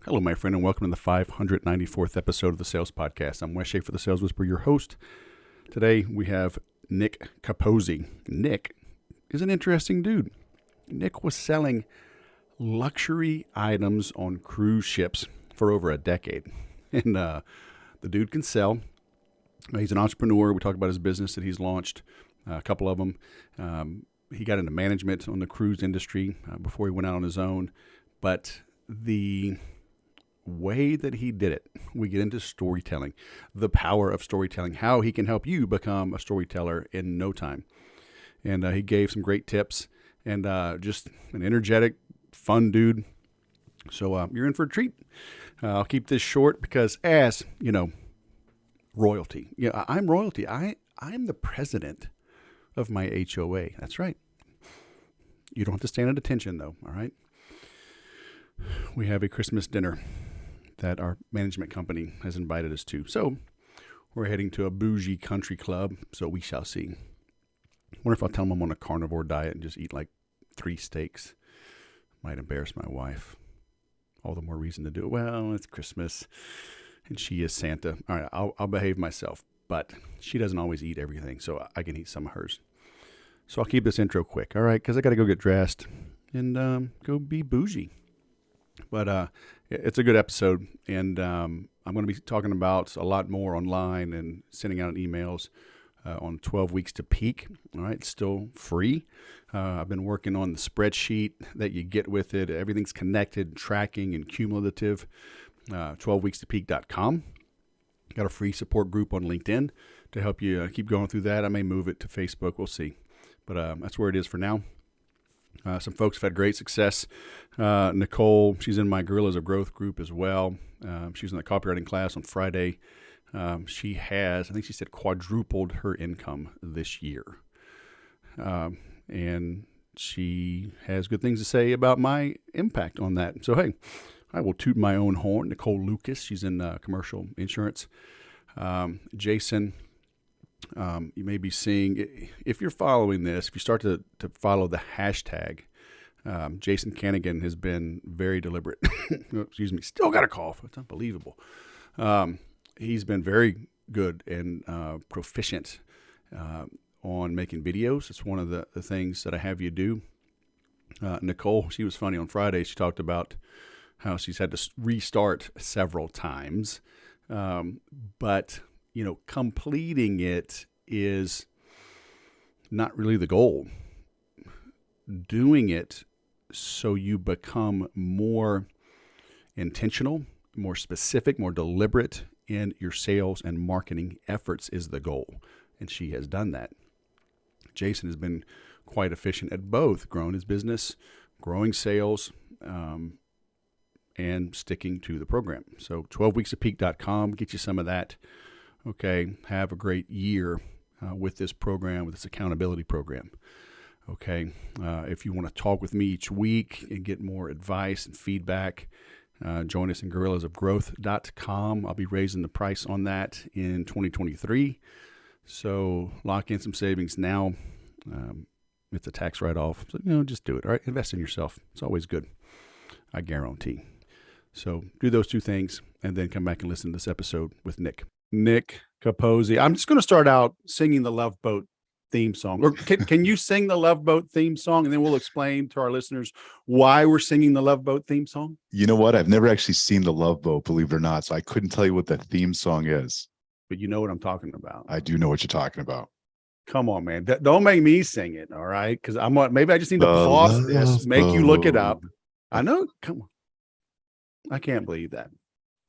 Hello, my friend, and welcome to the 594th episode of the Sales Podcast. I'm Wes Schaefer, the Sales Whisperer, your host. Today, we have Nick Capozzi. Nick is an interesting dude. Nick was selling luxury items on cruise ships for over a decade. And the dude can sell. He's an entrepreneur. We talk about his business that he's launched, a couple of them. He got into management on the cruise industry before he went out on his own. But the way that he did it, we get into storytelling, the power of storytelling, how he can help you become a storyteller in no time. And he gave some great tips, and just an energetic, fun dude. So you're in for a treat. I'll keep this short because, as you know, royalty. Yeah, I'm royalty. I'm the president of my HOA. That's right. You don't have to stand at attention, though. All right. We have a Christmas dinner that our management company has invited us to. So we're heading to a bougie country club, so we shall see. I wonder if I'll tell them I'm on a carnivore diet and just eat like 3 steaks. Might embarrass my wife. All the more reason to do it. Well, it's Christmas, and she is Santa. All right, I'll behave myself, but she doesn't always eat everything, so I can eat some of hers. So I'll keep this intro quick, all right, because I got to go get dressed and go be bougie. But it's a good episode, and I'm going to be talking about a lot more online and sending out emails on 12 weeks to peak. All right, it's still free. I've been working on the spreadsheet that you get with it. Everything's connected, tracking, and cumulative. 12weekstopeak.com. Got a free support group on LinkedIn to help you keep going through that. I may move it to Facebook. We'll see. But that's where it is for now. Some folks have had great success. Nicole, she's in my Gorillas of Growth group as well. She's in the copywriting class on Friday. She has, I think she said, quadrupled her income this year. And she has good things to say about my impact on that. So, hey, I will toot my own horn. Nicole Lucas, she's in commercial insurance. Jason, you may be seeing, if you're following this, if you start to follow the hashtag, Jason Canigan has been very deliberate. Excuse me, still got a cough. It's unbelievable. He's been very good and proficient on making videos. It's one of the things that I have you do. Nicole, she was funny on Friday. She talked about how she's had to restart several times. But completing it is not really the goal. Doing it so you become more intentional, more specific, more deliberate in your sales and marketing efforts is the goal. And she has done that. Jason has been quite efficient at both, growing his business, growing sales, and sticking to the program. So 12weekstopeak.com, get you some of that. Okay, have a great year with this program, with this accountability program. Okay, if you want to talk with me each week and get more advice and feedback, join us in gorillasofgrowth.com. I'll be raising the price on that in 2023. So lock in some savings now. It's a tax write-off. So, just do it. All right, invest in yourself. It's always good. I guarantee. So do those 2 things and then come back and listen to this episode with Nick Capozzi. I'm just going to start out singing the Love Boat theme song. Or can you sing the Love Boat theme song? And then we'll explain to our listeners why we're singing the Love Boat theme song. You know what? I've never actually seen the Love Boat, believe it or not. So I couldn't tell you what the theme song is. But you know what I'm talking about. I do know what you're talking about. Come on, man. Don't make me sing it. All right. Because maybe I just need to pause this, make you look it up. I know. Come on. I can't believe that.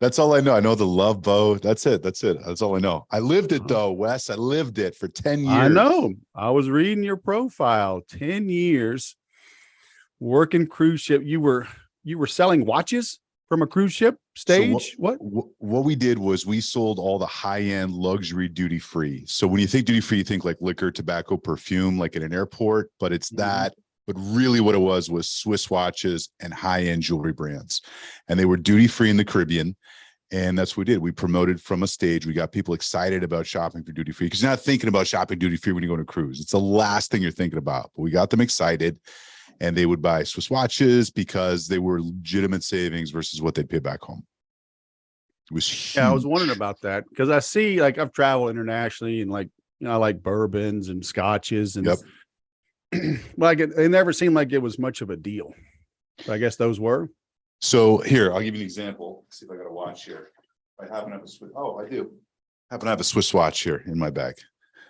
That's all I know. I know the Love Boat. That's it. That's all I know. I lived it though, Wes. I lived it for 10 years. I know. I was reading your profile. 10 years working cruise ship. You were selling watches from a cruise ship stage. So what we did was we sold all the high-end luxury duty free. So when you think duty free, you think like liquor, tobacco, perfume, like at an airport, but it's that. But really what it was Swiss watches and high-end jewelry brands. And they were duty-free in the Caribbean. And that's what we did. We promoted from a stage. We got people excited about shopping for duty-free because you're not thinking about shopping duty-free when you go on a cruise. It's the last thing you're thinking about. But we got them excited. and they would buy Swiss watches because they were legitimate savings versus what they'd pay back home. It was huge. Yeah, I was wondering about that because I see, like, I've traveled internationally and, like, you know, I like bourbons and scotches and, like, it never seemed like it was much of a deal. But I guess those were. So here, I'll give you an example. Let's see if I got a watch here. I happen to have a Swiss. Oh, I do. Happen to have a Swiss watch here in my bag.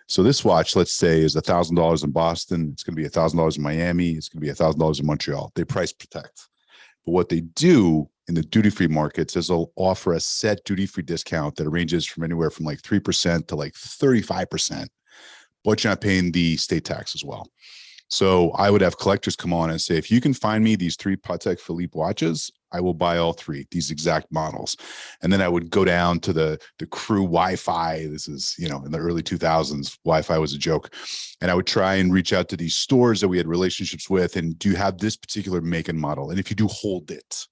So this watch, let's say, is $1,000 in Boston. It's going to be $1,000 in Miami. It's going to be $1,000 in Montreal. They price protect. But what they do in the duty-free markets is they'll offer a set duty-free discount that ranges from anywhere from like 3% to like 35%, but you're not paying the state tax as well. So I would have collectors come on and say, if you can find me these 3 Patek Philippe watches, I will buy all 3, these exact models. And then I would go down to the crew Wi-Fi. This is, you know, in the early 2000s, Wi-Fi was a joke. And I would try and reach out to these stores that we had relationships with. And do you have this particular make and model? And if you do, hold it,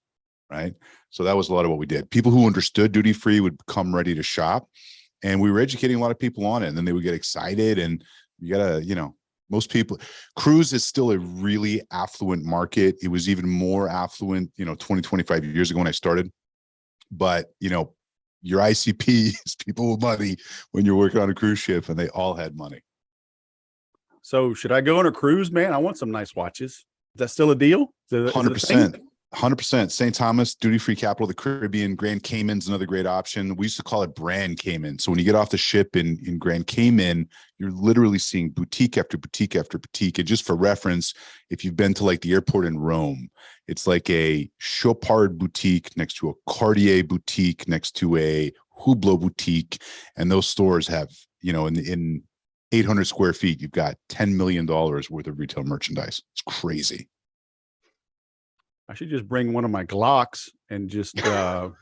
right? So that was a lot of what we did. People who understood duty-free would come ready to shop. And we were educating a lot of people on it. And then they would get excited. And you gotta, you know, most people, cruise is still a really affluent market. It was even more affluent, you know, 20, 25 years ago when I started. But, you know, your ICP is people with money when you're working on a cruise ship, and they all had money. So should I go on a cruise, man? I want some nice watches. Is that still a deal? 100%. 100%. St. Thomas, duty-free capital of the Caribbean. Grand Cayman's another great option. We used to call it brand Cayman. So when you get off the ship in Grand Cayman, you're literally seeing boutique after boutique after boutique. And just for reference, if you've been to like the airport in Rome, it's like a Chopard boutique next to a Cartier boutique next to a Hublot boutique. And those stores have, you know, in 800 square feet, you've got $10 million worth of retail merchandise. It's crazy. I should just bring one of my Glocks and just get a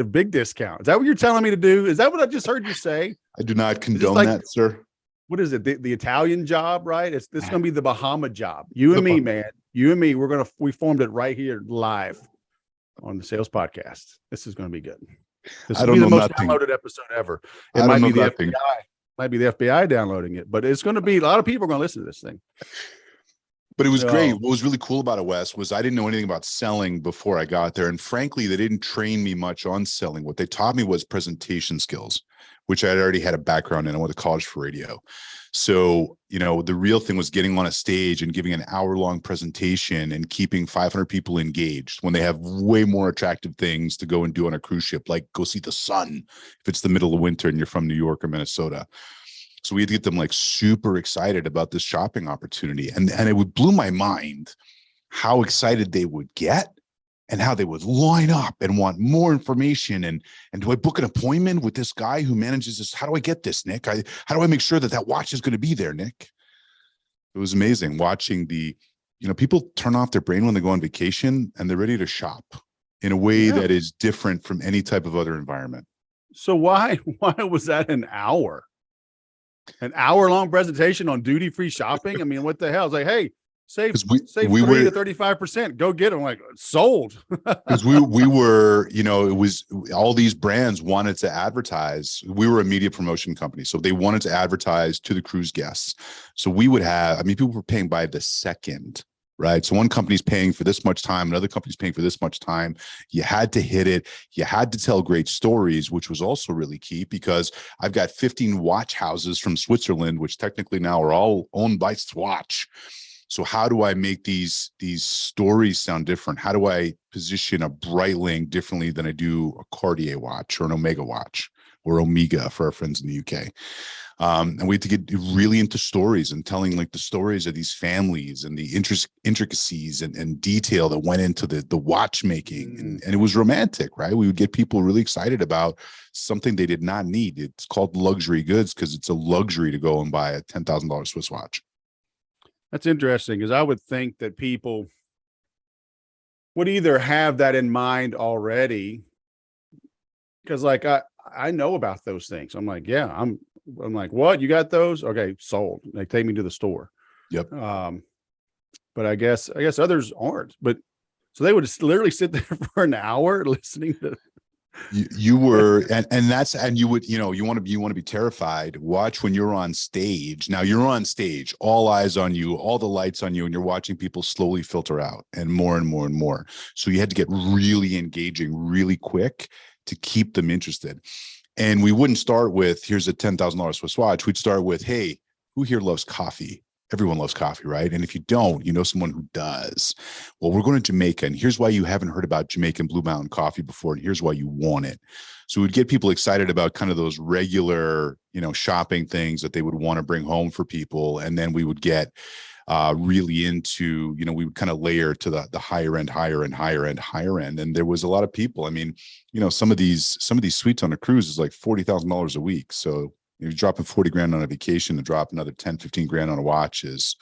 big discount. Is that what you're telling me to do? Is that what I just heard you say? I do not condone that, sir. What is it? The Italian job, right? This is going to be the Bahama job. You and me, man. You and me. We formed it right here live on the Sales Podcast. This is going to be good. This will be the most downloaded episode ever. It might be the FBI. Might be the FBI downloading it, but it's going to be a lot of people are going to listen to this thing. But it was great. What was really cool about it, Wes, was I didn't know anything about selling before I got there. And frankly, they didn't train me much on selling. What they taught me was presentation skills, which I already had a background in. I went to college for radio. So, you know, the real thing was getting on a stage and giving an hour-long presentation and keeping 500 people engaged when they have way more attractive things to go and do on a cruise ship, like go see the sun if it's the middle of winter and you're from New York or Minnesota. So we had to get them like super excited about this shopping opportunity. And it blew my mind how excited they would get and how they would line up and want more information. And do I book an appointment with this guy who manages this? How do I get this, Nick? How do I make sure that watch is going to be there, Nick? It was amazing watching people turn off their brain when they go on vacation and they're ready to shop in a way that is different from any type of other environment. So why was that an hour? An hour-long presentation on duty-free shopping? I mean, what the hell? It's like, hey, save 30 to 35%. Go get them. Like, sold. Because we were, you know, it was all these brands wanted to advertise. We were a media promotion company, so they wanted to advertise to the cruise guests. So we would have, I mean, people were paying by the second, right? So one company's paying for this much time, another company's paying for this much time. You had to hit it. You had to tell great stories, which was also really key because I've got 15 watch houses from Switzerland, which technically now are all owned by Swatch. So how do I make these stories sound different? How do I position a Breitling differently than I do a Cartier watch or an Omega watch or Omega for our friends in the UK? And we had to get really into stories and telling like the stories of these families and the intricacies and detail that went into the watchmaking. And it was romantic, right? We would get people really excited about something they did not need. It's called luxury goods because it's a luxury to go and buy a $10,000 Swiss watch. That's interesting because I would think that people would either have that in mind already because like I know about those things. I'm like, yeah, I'm like, what? You got those? Okay, sold. They take me to the store. Yep. But I guess others aren't. But so they would just literally sit there for an hour listening to. You were, and you would, you want to be terrified. Watch when you're on stage. Now you're on stage, all eyes on you, all the lights on you, and you're watching people slowly filter out and more and more and more. So you had to get really engaging really quick to keep them interested. And we wouldn't start with, here's a $10,000 Swiss watch. We'd start with, hey, who here loves coffee? Everyone loves coffee, right? And if you don't, you know someone who does. Well, we're going to Jamaica, and here's why you haven't heard about Jamaican Blue Mountain coffee before, and here's why you want it. So we'd get people excited about kind of those regular, shopping things that they would want to bring home for people, and then we would get really into, we would kind of layer to the higher end, and there was a lot of people. I mean, some of these suites on a cruise is like $40,000 a week, so you're dropping 40 grand on a vacation to drop another 10, 15 grand on a watch is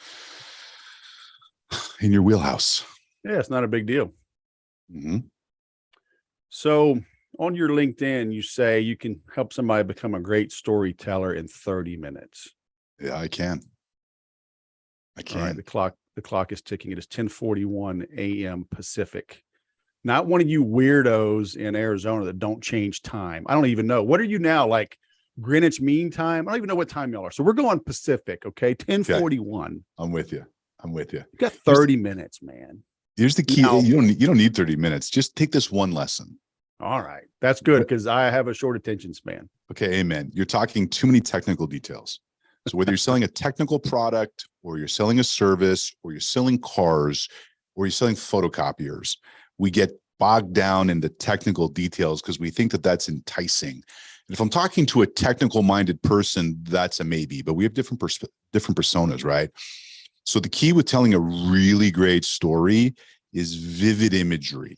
in your wheelhouse. Yeah, it's not a big deal. Mm-hmm. So on your LinkedIn, you say you can help somebody become a great storyteller in 30 minutes. Yeah, I can. All right, the clock is ticking. It is 10:41 a.m. Pacific. Not one of you weirdos in Arizona that don't change time. I don't even know. What are you now, like Greenwich Mean Time? I don't even know what time y'all are. So we're going Pacific, okay? 10:41. Okay. I'm with you. You got 30 minutes, man. Here's the key. Now, you don't need 30 minutes. Just take this one lesson. All right. That's good because I have a short attention span. Okay, amen. You're talking too many technical details. So whether you're selling a technical product or you're selling a service or you're selling cars or you're selling photocopiers, we get bogged down in the technical details because we think that that's enticing. And if I'm talking to a technical minded person, that's a maybe, but we have different personas, right? So the key with telling a really great story is vivid imagery.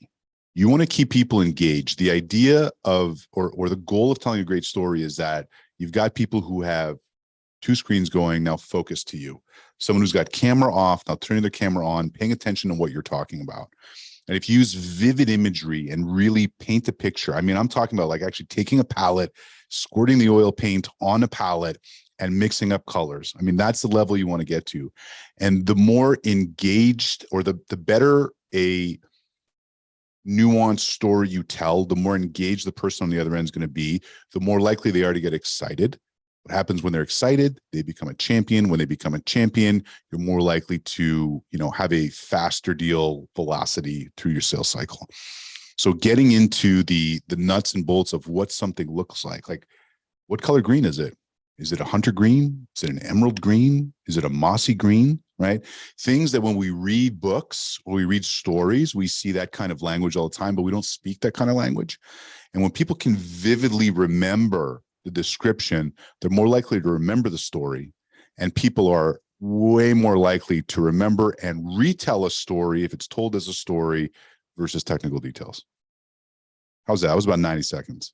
You want to keep people engaged. The idea of, or the goal of telling a great story is that you've got people who have two screens going, now focus to you. Someone who's got camera off, now turning their camera on, paying attention to what you're talking about. And if you use vivid imagery and really paint a picture, I mean, I'm talking about like actually taking a palette, squirting the oil paint on a palette and mixing up colors. I mean, that's the level you want to get to. And the more engaged or the better a nuanced story you tell, the more engaged the person on the other end is going to be, the more likely they are to get excited. What happens when they're excited? They become a champion. When they become a champion, you're more likely to, have a faster deal velocity through your sales cycle. So getting into the nuts and bolts of what something looks like what color green is it? Is it a hunter green? Is it an emerald green? Is it a mossy green? Right? Things that when we read books or we read stories, we see that kind of language all the time, but we don't speak that kind of language. And when people can vividly remember the description, they're more likely to remember the story, and people are way more likely to remember and retell a story if it's told as a story versus technical details. How's that? That was about 90 seconds.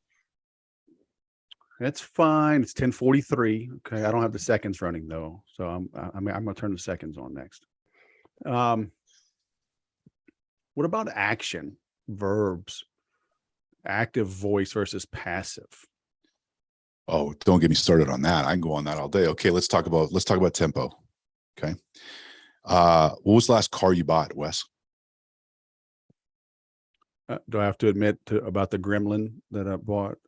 That's fine. It's 10:43. Okay, I don't have the seconds running though, so I'm gonna turn the seconds on next. What about action verbs? Active voice versus passive. Oh, don't get me started on that. I can go on that all day. Okay, let's talk about tempo. Okay. What was the last car you bought, Wes? Do I have to admit about the Gremlin that I bought?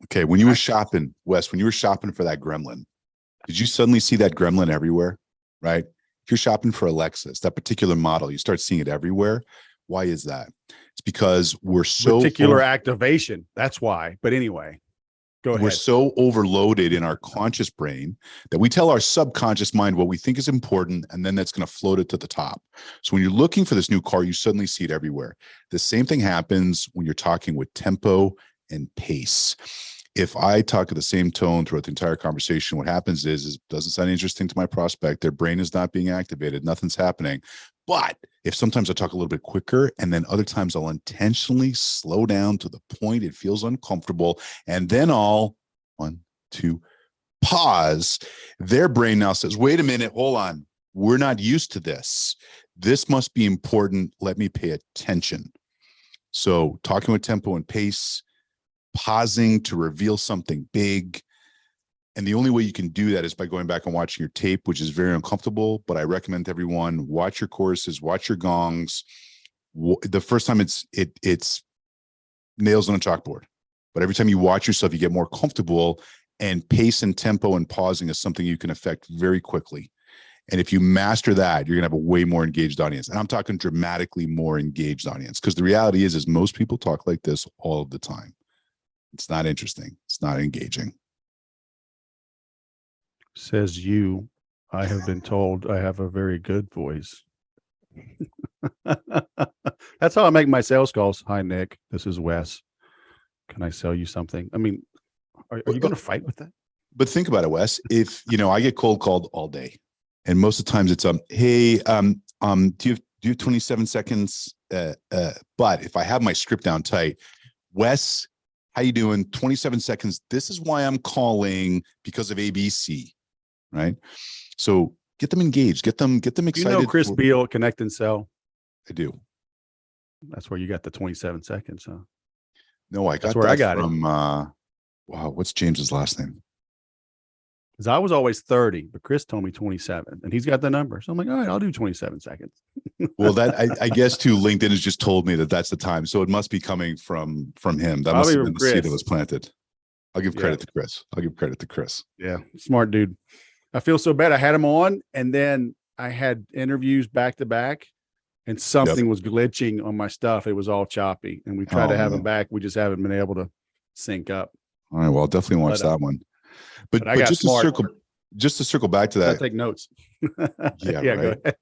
Okay, when you were shopping, Wes, when you were shopping for that Gremlin, did you suddenly see that Gremlin everywhere? Right? If you're shopping for a Lexus, that particular model, you start seeing it everywhere. Why is that? It's because we're so particular activation. That's why. But anyway. Go ahead. We're so overloaded in our conscious brain that we tell our subconscious mind what we think is important, and then that's going to float it to the top. So when you're looking for this new car, you suddenly see it everywhere. The same thing happens when you're talking with tempo and pace. If I talk at the same tone throughout the entire conversation, what happens is it doesn't sound interesting to my prospect. Their brain is not being activated. Nothing's happening. But if sometimes I talk a little bit quicker, and then other times I'll intentionally slow down to the point it feels uncomfortable, and then I'll pause, their brain now says, wait a minute, hold on. We're not used to this. This must be important. Let me pay attention. So talking with tempo and pace, pausing to reveal something big. And the only way you can do that is by going back and watching your tape, which is very uncomfortable. But I recommend to everyone, watch your choruses, watch your gongs. The first time it's nails on a chalkboard. But every time you watch yourself, you get more comfortable, and pace and tempo and pausing is something you can affect very quickly. And if you master that, you're going to have a way more engaged audience. And I'm talking dramatically more engaged audience, because the reality is most people talk like this all of the time. It's not interesting. It's not engaging. Says you. I have been told I have a very good voice. That's how I make my sales calls. Hi, Nick. This is Wes. Can I sell you something? I mean, are you going to fight with that? But think about it, Wes. If I get cold called all day, and most of the times it's hey, do you have 27 seconds? But if I have my script down tight, Wes, how you doing? 27 seconds. This is why I'm calling, because of ABC, right? So get them engaged, get them excited. You know Chris Beal, Connect and Sell? I do. That's where you got the 27 seconds, huh? No, I got that from wow, what's James's last name? Because I was always 30, but Chris told me 27, and he's got the number. So I'm like, all right, I'll do 27 seconds. Well, that I guess too, LinkedIn has just told me that that's the time. So it must be coming from him. That must have been the seed that was planted. I'll give credit to Chris. Yeah, smart dude. I feel so bad. I had him on, and then I had interviews back to back, and something was glitching on my stuff. It was all choppy, and we tried to have him back. We just haven't been able to sync up. All right, well, I'll definitely watch that one. But just to circle back to that, I take notes. Yeah, right. Go ahead.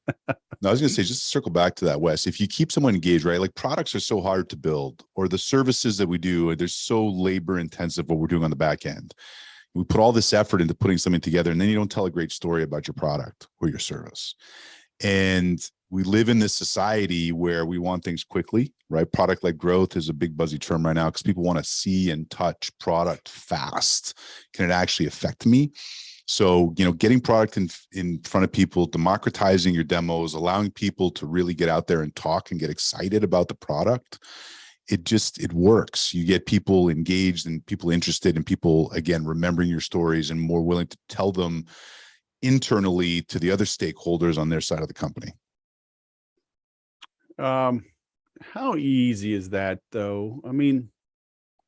No, I was going to say, just to circle back to that, Wes, if you keep someone engaged, right? Like, products are so hard to build, or the services that we do, they're so labor intensive, what we're doing on the back end. We put all this effort into putting something together, and then you don't tell a great story about your product or your service. And we live in this society where we want things quickly, right? Product-led growth is a big buzzy term right now, because people want to see and touch product fast. Can it actually affect me? So, getting product in front of people, democratizing your demos, allowing people to really get out there and talk and get excited about the product. It works. You get people engaged and people interested, and people, again, remembering your stories and more willing to tell them internally to the other stakeholders on their side of the company. How easy is that, though? I mean,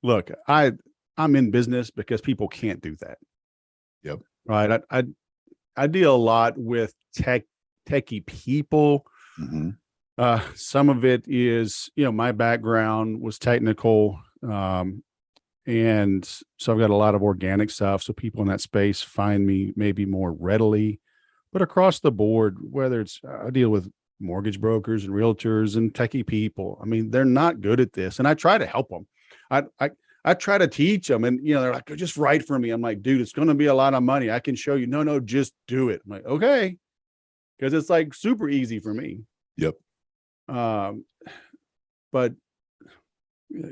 look, I'm in business because people can't do that. Yep. Right. I deal a lot with techie people. Mm-hmm. Some of it is, my background was technical. And so I've got a lot of organic stuff. So people in that space find me maybe more readily, but across the board, whether it's, I deal with mortgage brokers and realtors and techie people. I mean, they're not good at this, and I try to help them. I try to teach them, and they're like, just write for me. I'm like, dude, it's going to be a lot of money. I can show you. No, just do it. I'm like, okay. Because it's like super easy for me. Yep. But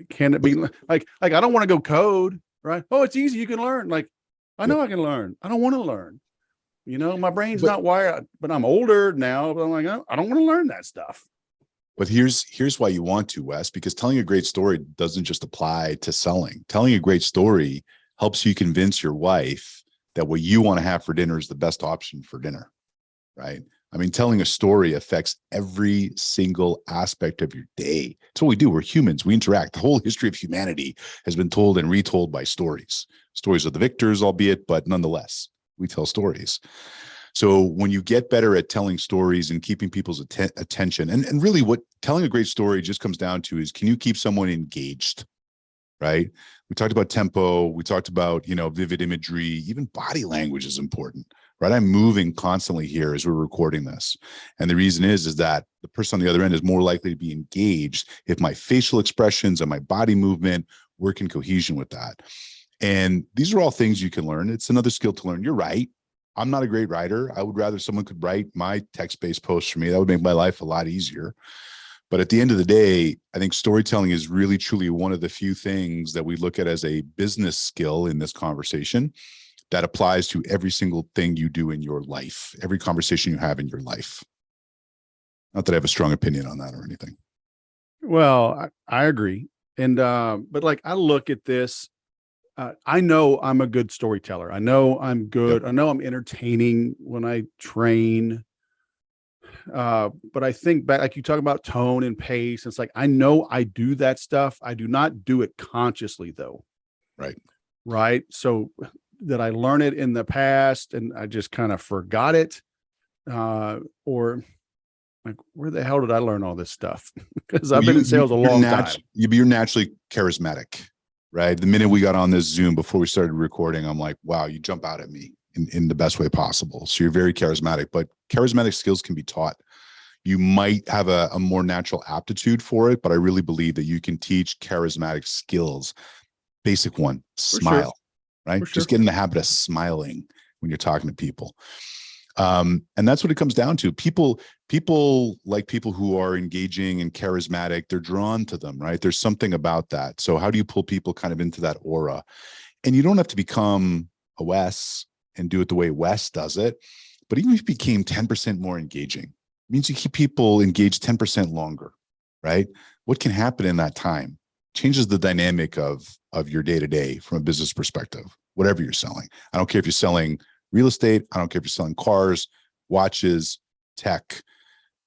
can it be like, I don't want to go code, right? Oh, it's easy. You can learn. Like, I know I can learn. I don't want to learn. My brain's not wired, but I'm older now. But I'm like, I don't want to learn that stuff. But here's why you want to, Wes, because telling a great story doesn't just apply to selling. Telling a great story helps you convince your wife that what you want to have for dinner is the best option for dinner, right? I mean, telling a story affects every single aspect of your day. It's what we do. We're humans. We interact. The whole history of humanity has been told and retold by stories. Stories of the victors, albeit, but nonetheless, we tell stories. So when you get better at telling stories and keeping people's attention, and really what telling a great story just comes down to is, can you keep someone engaged, right? We talked about tempo. We talked about, vivid imagery, even body language is important, right? I'm moving constantly here as we're recording this. And the reason is that the person on the other end is more likely to be engaged if my facial expressions and my body movement work in cohesion with that. And these are all things you can learn. It's another skill to learn. You're right. I'm not a great writer. I would rather someone could write my text-based posts for me. That would make my life a lot easier. But at the end of the day, I think storytelling is really, truly one of the few things that we look at as a business skill in this conversation that applies to every single thing you do in your life, every conversation you have in your life. Not that I have a strong opinion on that or anything. Well, I agree. And, but like, I look at this, I know I'm a good storyteller. I know I'm good. Yep. I know I'm entertaining when I train. But I think back, like you talk about tone and pace. It's like, I know I do that stuff. I do not do it consciously though. Right. Right. So that I learn it in the past and I just kind of forgot it. Or like, where the hell did I learn all this stuff? Because I've been in sales a long time. You're naturally charismatic, right? The minute we got on this Zoom before we started recording, I'm like, wow, you jump out at me in the best way possible. So you're very charismatic, but charismatic skills can be taught. You might have a more natural aptitude for it, but I really believe that you can teach charismatic skills. Basic one, smile, right? Just get in the habit of smiling when you're talking to people. And that's what it comes down to. People like people who are engaging and charismatic, they're drawn to them, right? There's something about that. So how do you pull people kind of into that aura? And you don't have to become a Wes and do it the way Wes does it. But even if you became 10% more engaging, it means you keep people engaged 10% longer, right? What can happen in that time? Changes the dynamic of your day-to-day from a business perspective, whatever you're selling. I don't care if you're selling real estate. I don't care if you're selling cars, watches, tech.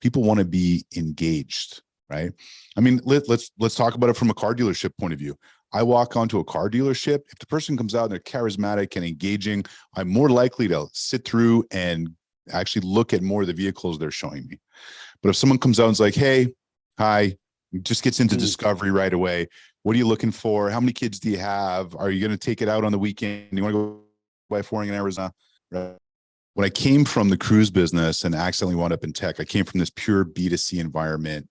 People want to be engaged, right? I mean, let's talk about it from a car dealership point of view. I walk onto a car dealership. If the person comes out and they're charismatic and engaging, I'm more likely to sit through and actually look at more of the vehicles they're showing me. But if someone comes out and is like, hey, hi, just gets into discovery right away. What are you looking for? How many kids do you have? Are you going to take it out on the weekend? You want to go by flooring in Arizona? Right. When I came from the cruise business and accidentally wound up in tech, I came from this pure B2C environment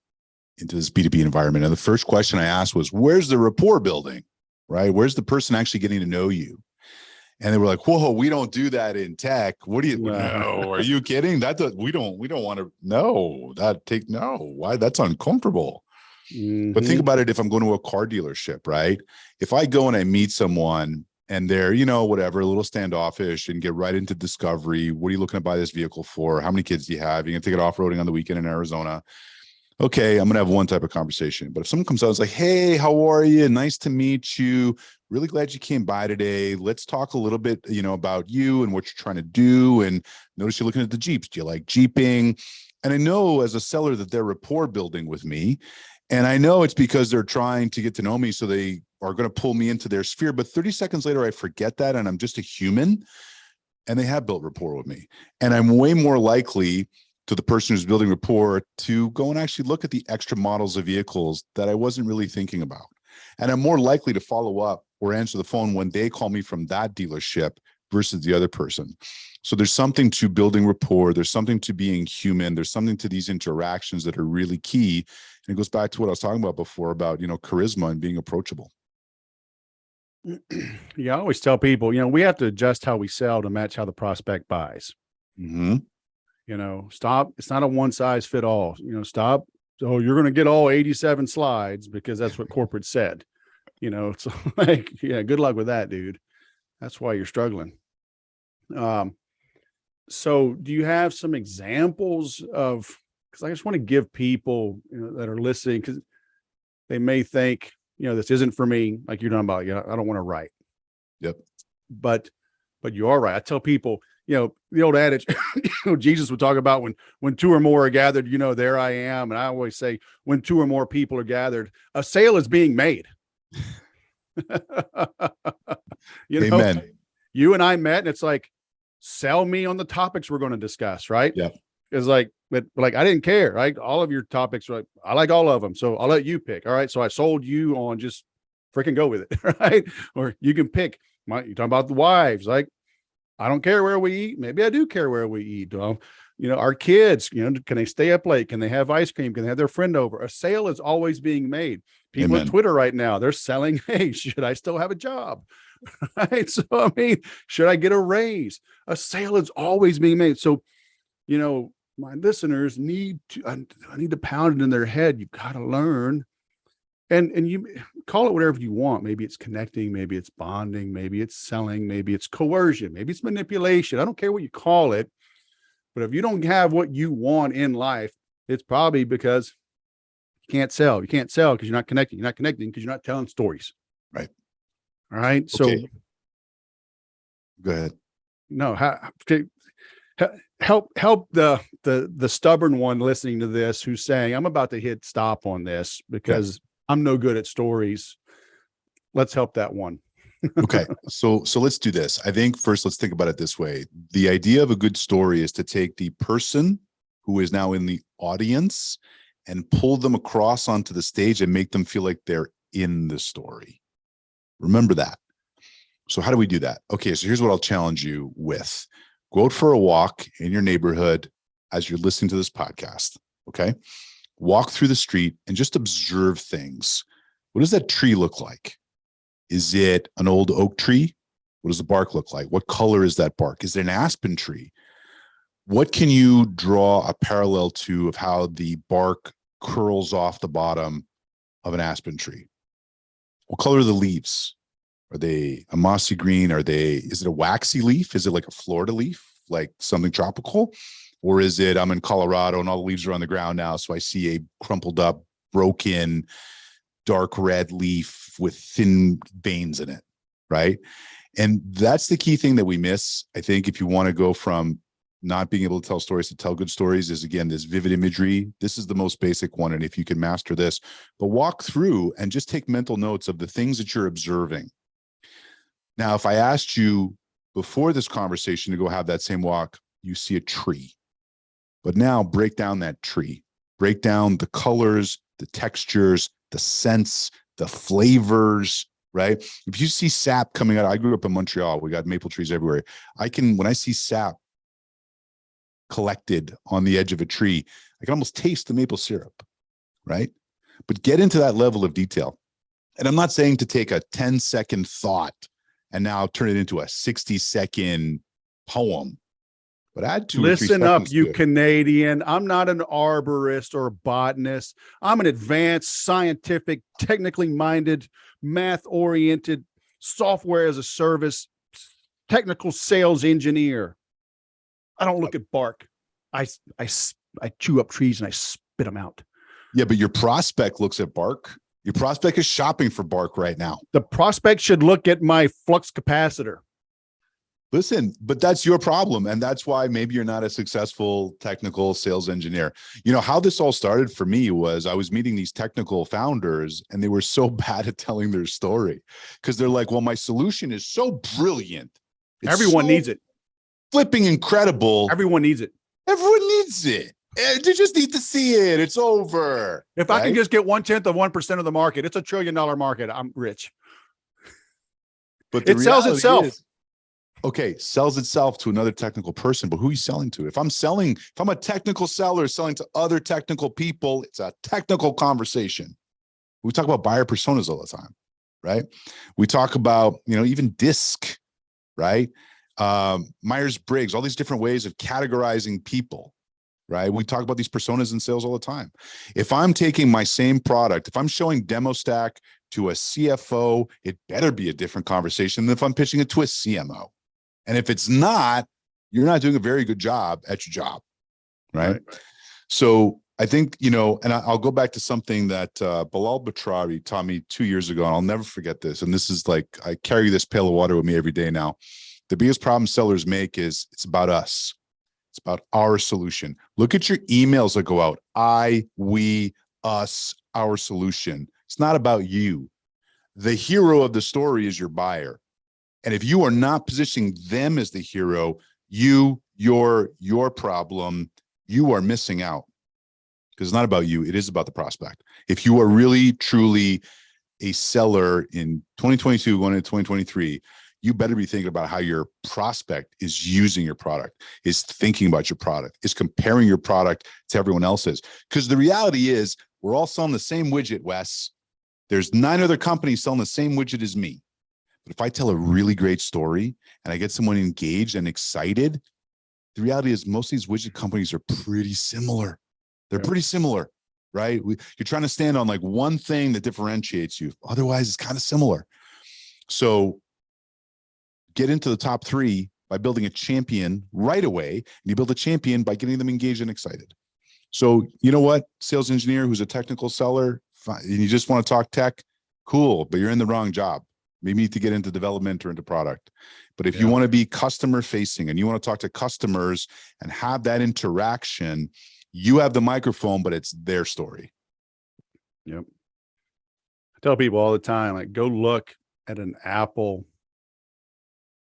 into this B2B environment. And the first question I asked was, where's the rapport building, right? Where's the person actually getting to know you? And they were like, whoa, we don't do that in tech. What do you, no, are you kidding? We don't want to, no, why? That's uncomfortable. Mm-hmm. But think about it. If I'm going to a car dealership, right? If I go and I meet someone and they're, whatever, a little standoffish and get right into discovery. What are you looking to buy this vehicle for? How many kids do you have? You're going to take it off-roading on the weekend in Arizona. Okay, I'm going to have one type of conversation. But if someone comes out and is like, hey, how are you? Nice to meet you. Really glad you came by today. Let's talk a little bit, about you and what you're trying to do. And notice you're looking at the Jeeps. Do you like Jeeping? And I know as a seller that they're rapport building with me. And I know it's because they're trying to get to know me. So they are going to pull me into their sphere. But 30 seconds later, I forget that. And I'm just a human. And they have built rapport with me. And I'm way more likely to the person who's building rapport to go and actually look at the extra models of vehicles that I wasn't really thinking about. And I'm more likely to follow up or answer the phone when they call me from that dealership versus the other person. So there's something to building rapport. There's something to being human. There's something to these interactions that are really key. And it goes back to what I was talking about before about, charisma and being approachable. Yeah, I always tell people, we have to adjust how we sell to match how the prospect buys. Mm-hmm. Stop. It's not a one size fit all, stop. So you're going to get all 87 slides because that's what corporate said, it's like, yeah, good luck with that, dude. That's why you're struggling. So do you have some examples of, because I just want to give people that are listening, because they may think, this isn't for me. Like you're talking about, I don't want to write. Yep. But you are right. I tell people, the old adage, Jesus would talk about when two or more are gathered, there I am. And I always say, when two or more people are gathered, a sale is being made. Amen. You and I met, and it's like, sell me on the topics we're going to discuss, right? Yeah. It's like, but like, I didn't care, right? All of your topics, right? I like all of them. So I'll let you pick. All right. So I sold you on just freaking go with it. Right. Or you can pick you're talking about the wives. Like, I don't care where we eat. Maybe I do care where we eat. Our kids, can they stay up late? Can they have ice cream? Can they have their friend over? A sale is always being made. People Amen. on Twitter right now, they're selling, hey, should I still have a job? Right. So, I mean, should I get a raise? A sale is always being made. So, my listeners I need to pound it in their head. You've got to learn. And you call it whatever you want. Maybe it's connecting, maybe it's bonding, maybe it's selling, maybe it's coercion, maybe it's manipulation. I don't care what you call it. But if you don't have what you want in life, it's probably because you can't sell. You can't sell because you're not connecting. You're not connecting because you're not telling stories. Right. All right. So okay. Go ahead. No, Help the stubborn one listening to this who's saying, I'm about to hit stop on this because I'm no good at stories. Let's help that one. Okay. So let's do this. I think first, let's think about it this way. The idea of a good story is to take the person who is now in the audience and pull them across onto the stage and make them feel like they're in the story. Remember that. So how do we do that? Okay. So here's what I'll challenge you with. Go out for a walk in your neighborhood as you're listening to this podcast. Okay. Walk through the street and just observe things. What does that tree look like? Is it an old oak tree? What does the bark look like? What color is that bark? Is it an aspen tree? What can you draw a parallel to of how the bark curls off the bottom of an aspen tree? What color are the leaves? Are they a mossy green? Is it a waxy leaf? Is it like a Florida leaf, like something tropical? Or is it, I'm in Colorado and all the leaves are on the ground now, so I see a crumpled up, broken, dark red leaf with thin veins in it, right? And that's the key thing that we miss. I think if you want to go from not being able to tell stories to tell good stories is, again, this vivid imagery. This is the most basic one. And if you can master this, but walk through and just take mental notes of the things that you're observing. Now, if I asked you before this conversation to go have that same walk, you see a tree. But now break down that tree. Break down the colors, the textures, the scents, the flavors, right? If you see sap coming out, I grew up in Montreal. We got maple trees everywhere. When I see sap collected on the edge of a tree, I can almost taste the maple syrup, right? But get into that level of detail. And I'm not saying to take a 10-second thought and now turn it into a 60-second poem, but add 2 or 3 Listen up, seconds you to it. Canadian. I'm not an arborist or a botanist. I'm an advanced, scientific, technically minded, math-oriented, software as a service, technical sales engineer. I don't look at bark. I chew up trees and I spit them out. Yeah, but your prospect looks at bark. Your prospect is shopping for bark right now. The prospect should look at my flux capacitor. Listen, but that's your problem. And that's why maybe you're not a successful technical sales engineer. You know, how this all started for me was I was meeting these technical founders and they were so bad at telling their story because they're like, well, my solution is so brilliant. Everyone needs it. Flipping incredible. Everyone needs it. Everyone needs it. They just need to see it. It's over. If I can just get 1/10 of 1% of the market, it's $1 trillion market. I'm rich. But it sells itself. Okay, sells itself to another technical person, but who are you selling to? If I'm a technical seller selling to other technical people, it's a technical conversation. We talk about buyer personas all the time, right? We talk about, even DISC, right? Myers-Briggs, all these different ways of categorizing people, right? We talk about these personas in sales all the time. If I'm taking my same product, if I'm showing demo stack to a CFO, it better be a different conversation than if I'm pitching it to a CMO. And if it's not, you're not doing a very good job at your job, right? So I think, and I'll go back to something that Bilal Batrari taught me 2 years ago, and I'll never forget this. And this is like, I carry this pail of water with me every day now. The biggest problem sellers make is it's about us. It's about our solution. Look at your emails that go out. I, we, us, our solution. It's not about you. The hero of the story is your buyer. And if you are not positioning them as the hero, your problem, you are missing out. Because it's not about you. It is about the prospect. If you are really, truly a seller in 2022, going into 2023, you better be thinking about how your prospect is using your product, is thinking about your product, is comparing your product to everyone else's. Because the reality is we're all selling the same widget, Wes. There's 9 other companies selling the same widget as me. But if I tell a really great story and I get someone engaged and excited, the reality is most of these widget companies are pretty similar. They're pretty similar, right? You're trying to stand on like one thing that differentiates you. Otherwise, it's kind of similar. So get into the top 3 by building a champion right away. And you build a champion by getting them engaged and excited. So you know what? Sales engineer who's a technical seller, and you just want to talk tech, cool, but you're in the wrong job. Maybe you need to get into development or into product. But if Yeah. you want to be customer facing and you want to talk to customers and have that interaction, you have the microphone, but it's their story. Yep. I tell people all the time, like, go look at an Apple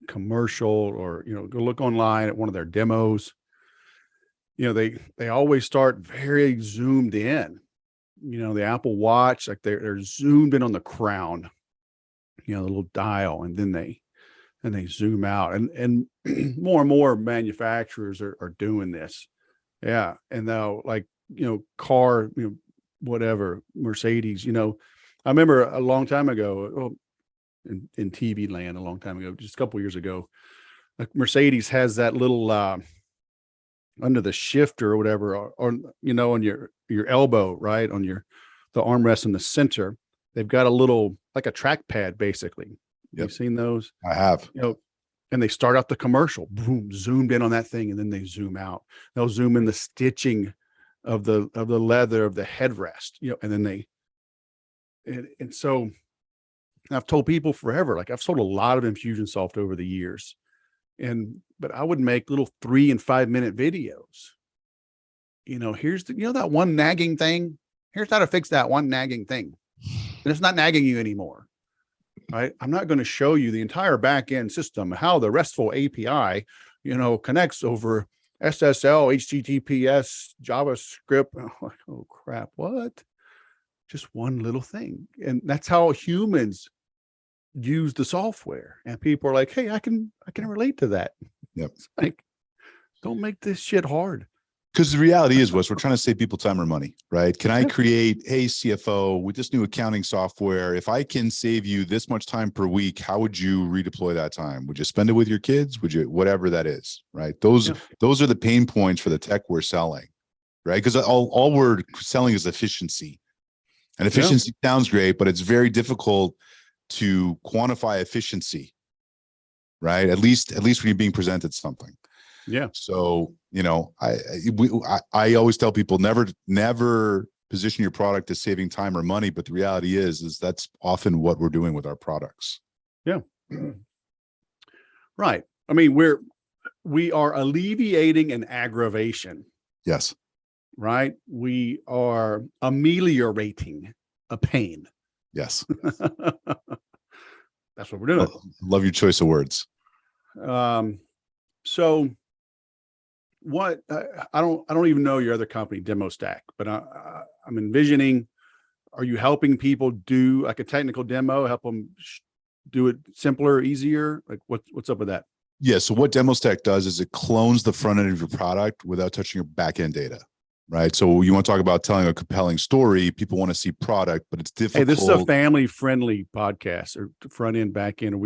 commercial, or, go look online at one of their demos. They always start very zoomed in. The Apple Watch, like they're zoomed in on the crown, the little dial, and then they zoom out, and more and more manufacturers are doing this. Yeah. And now, like, car, whatever, Mercedes, I remember a long time ago, in TV land, a long time ago, just a couple of years ago, like Mercedes has that little, under the shifter or whatever, or on your elbow, right, on the armrest in the center, they've got a little, like a trackpad, basically. Yep. You've seen those? I have. And they start out the commercial, boom, zoomed in on that thing, and then they zoom out. They'll zoom in the stitching of the leather of the headrest, and then and so I've told people forever, like, I've sold a lot of Infusionsoft over the years, but I would make little 3 and 5 minute videos. Here's that one nagging thing. Here's how to fix that one nagging thing. And it's not nagging you anymore, right? I'm not going to show you the entire back end system, how the RESTful API, connects over SSL, HTTPS, JavaScript. I'm like, oh crap, what? Just one little thing. And that's how humans use the software. And people are like, hey, I can relate to that. Yep. It's like, don't make this shit hard. Because the reality is, Wes, we're trying to save people time or money, right? Can I create, hey, CFO, with this new accounting software, if I can save you this much time per week, how would you redeploy that time? Would you spend it with your kids? Would you, whatever that is, right? Those are the pain points for the tech we're selling, right? Because all we're selling is efficiency. And efficiency sounds great, but it's very difficult to quantify efficiency, right? At least when you're being presented something. Yeah. So, I always tell people, never position your product as saving time or money. But the reality is that's often what we're doing with our products. Yeah. Right. I mean, we are alleviating an aggravation. Yes. Right. We are ameliorating a pain. Yes. That's what we're doing. Love your choice of words. So what, I don't even know your other company, Demo Stack, but I'm envisioning, are you helping people do like a technical demo, help them do it simpler, easier? Like what's up with that? Yeah. So what Demo Stack does is it clones the front end of your product without touching your back end data. Right. So you want to talk about telling a compelling story. People want to see product, but it's difficult. Hey, this is a family friendly podcast, or front end, back end.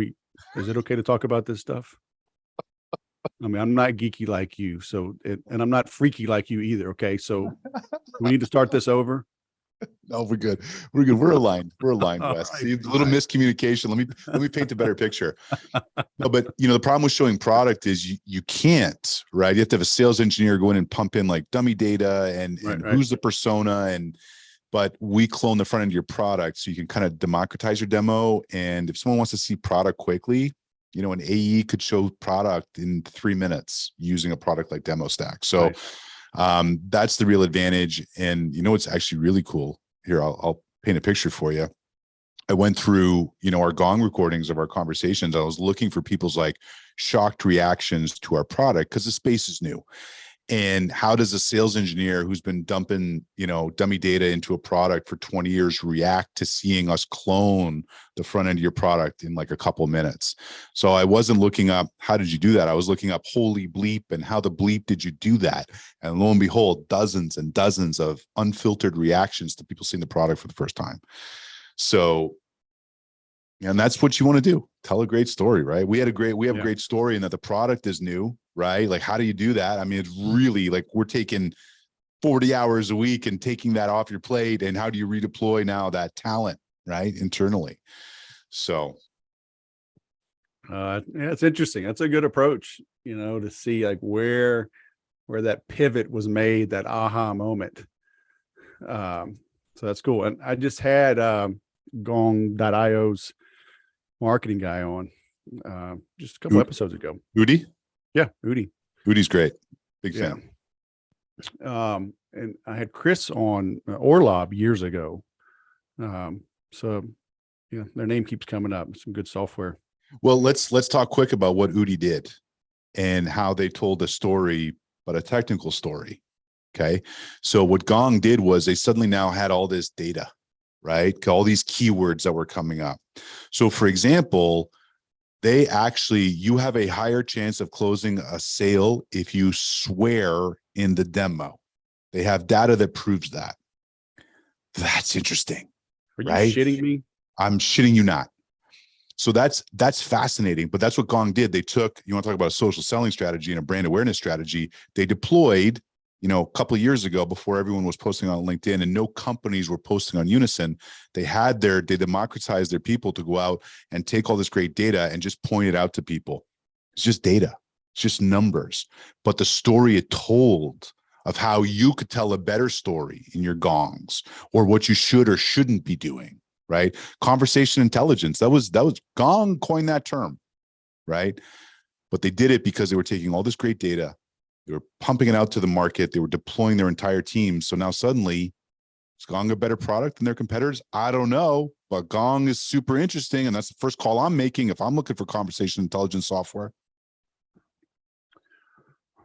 Is it okay to talk about this stuff? I mean, I'm not geeky like you, and I'm not freaky like you either. Okay. So we need to start this over. No, we're good. We're aligned. Wes. Right, See, a little miscommunication. Let me paint a better picture. No, but the problem with showing product is you can't, right? You have to have a sales engineer go in and pump in like dummy data and who's the persona, but we clone the front end of your product so you can kind of democratize your demo. And if someone wants to see product quickly, an AE could show product in 3 minutes using a product like Demo Stack. So that's the real advantage. And what's actually really cool here, I'll paint a picture for you. I went through, our Gong recordings of our conversations. I was looking for people's like shocked reactions to our product because the space is new. And how does a sales engineer who's been dumping, dummy data into a product for 20 years react to seeing us clone the front end of your product in like a couple of minutes? So I wasn't looking up, how did you do that? I was looking up holy bleep and how the bleep did you do that? And lo and behold, dozens and dozens of unfiltered reactions to people seeing the product for the first time. So, and that's what you want to do. Tell a great story, right? We have a great story in that the product is new, right? Like, how do you do that? I mean, it's really like we're taking 40 hours a week and taking that off your plate. And how do you redeploy now that talent, right? Internally. So. It's interesting. That's a good approach, to see like where that pivot was made, that aha moment. So that's cool. And I just had Gong.io's marketing guy on just a couple episodes ago. Udi? Yeah, Udi. Udi's great. Big fan. And I had Chris on Orlob years ago. So yeah, their name keeps coming up. Some good software. Well, let's talk quick about what Udi did and how they told a story, but a technical story. Okay. So what Gong did was they suddenly now had all this data, right? All these keywords that were coming up. So for example, you have a higher chance of closing a sale if you swear in the demo. They have data that proves that. That's interesting. Are you right? shitting me? I'm shitting you not. So that's fascinating, but that's what Gong did. They took, you want to talk about a social selling strategy and a brand awareness strategy. They deployed, a couple of years ago before everyone was posting on LinkedIn and no companies were posting on Unison. They democratized their people to go out and take all this great data and just point it out to people. It's just data. It's just numbers. But the story it told of how you could tell a better story in your gongs or what you should or shouldn't be doing. Right? Conversation intelligence. That was Gong coined that term, right? But they did it because they were taking all this great data, they were pumping it out to the market, they were deploying their entire team. So now suddenly, is Gong a better product than their competitors? I don't know, but Gong is super interesting, and that's the first call I'm making if I'm looking for conversation intelligence software.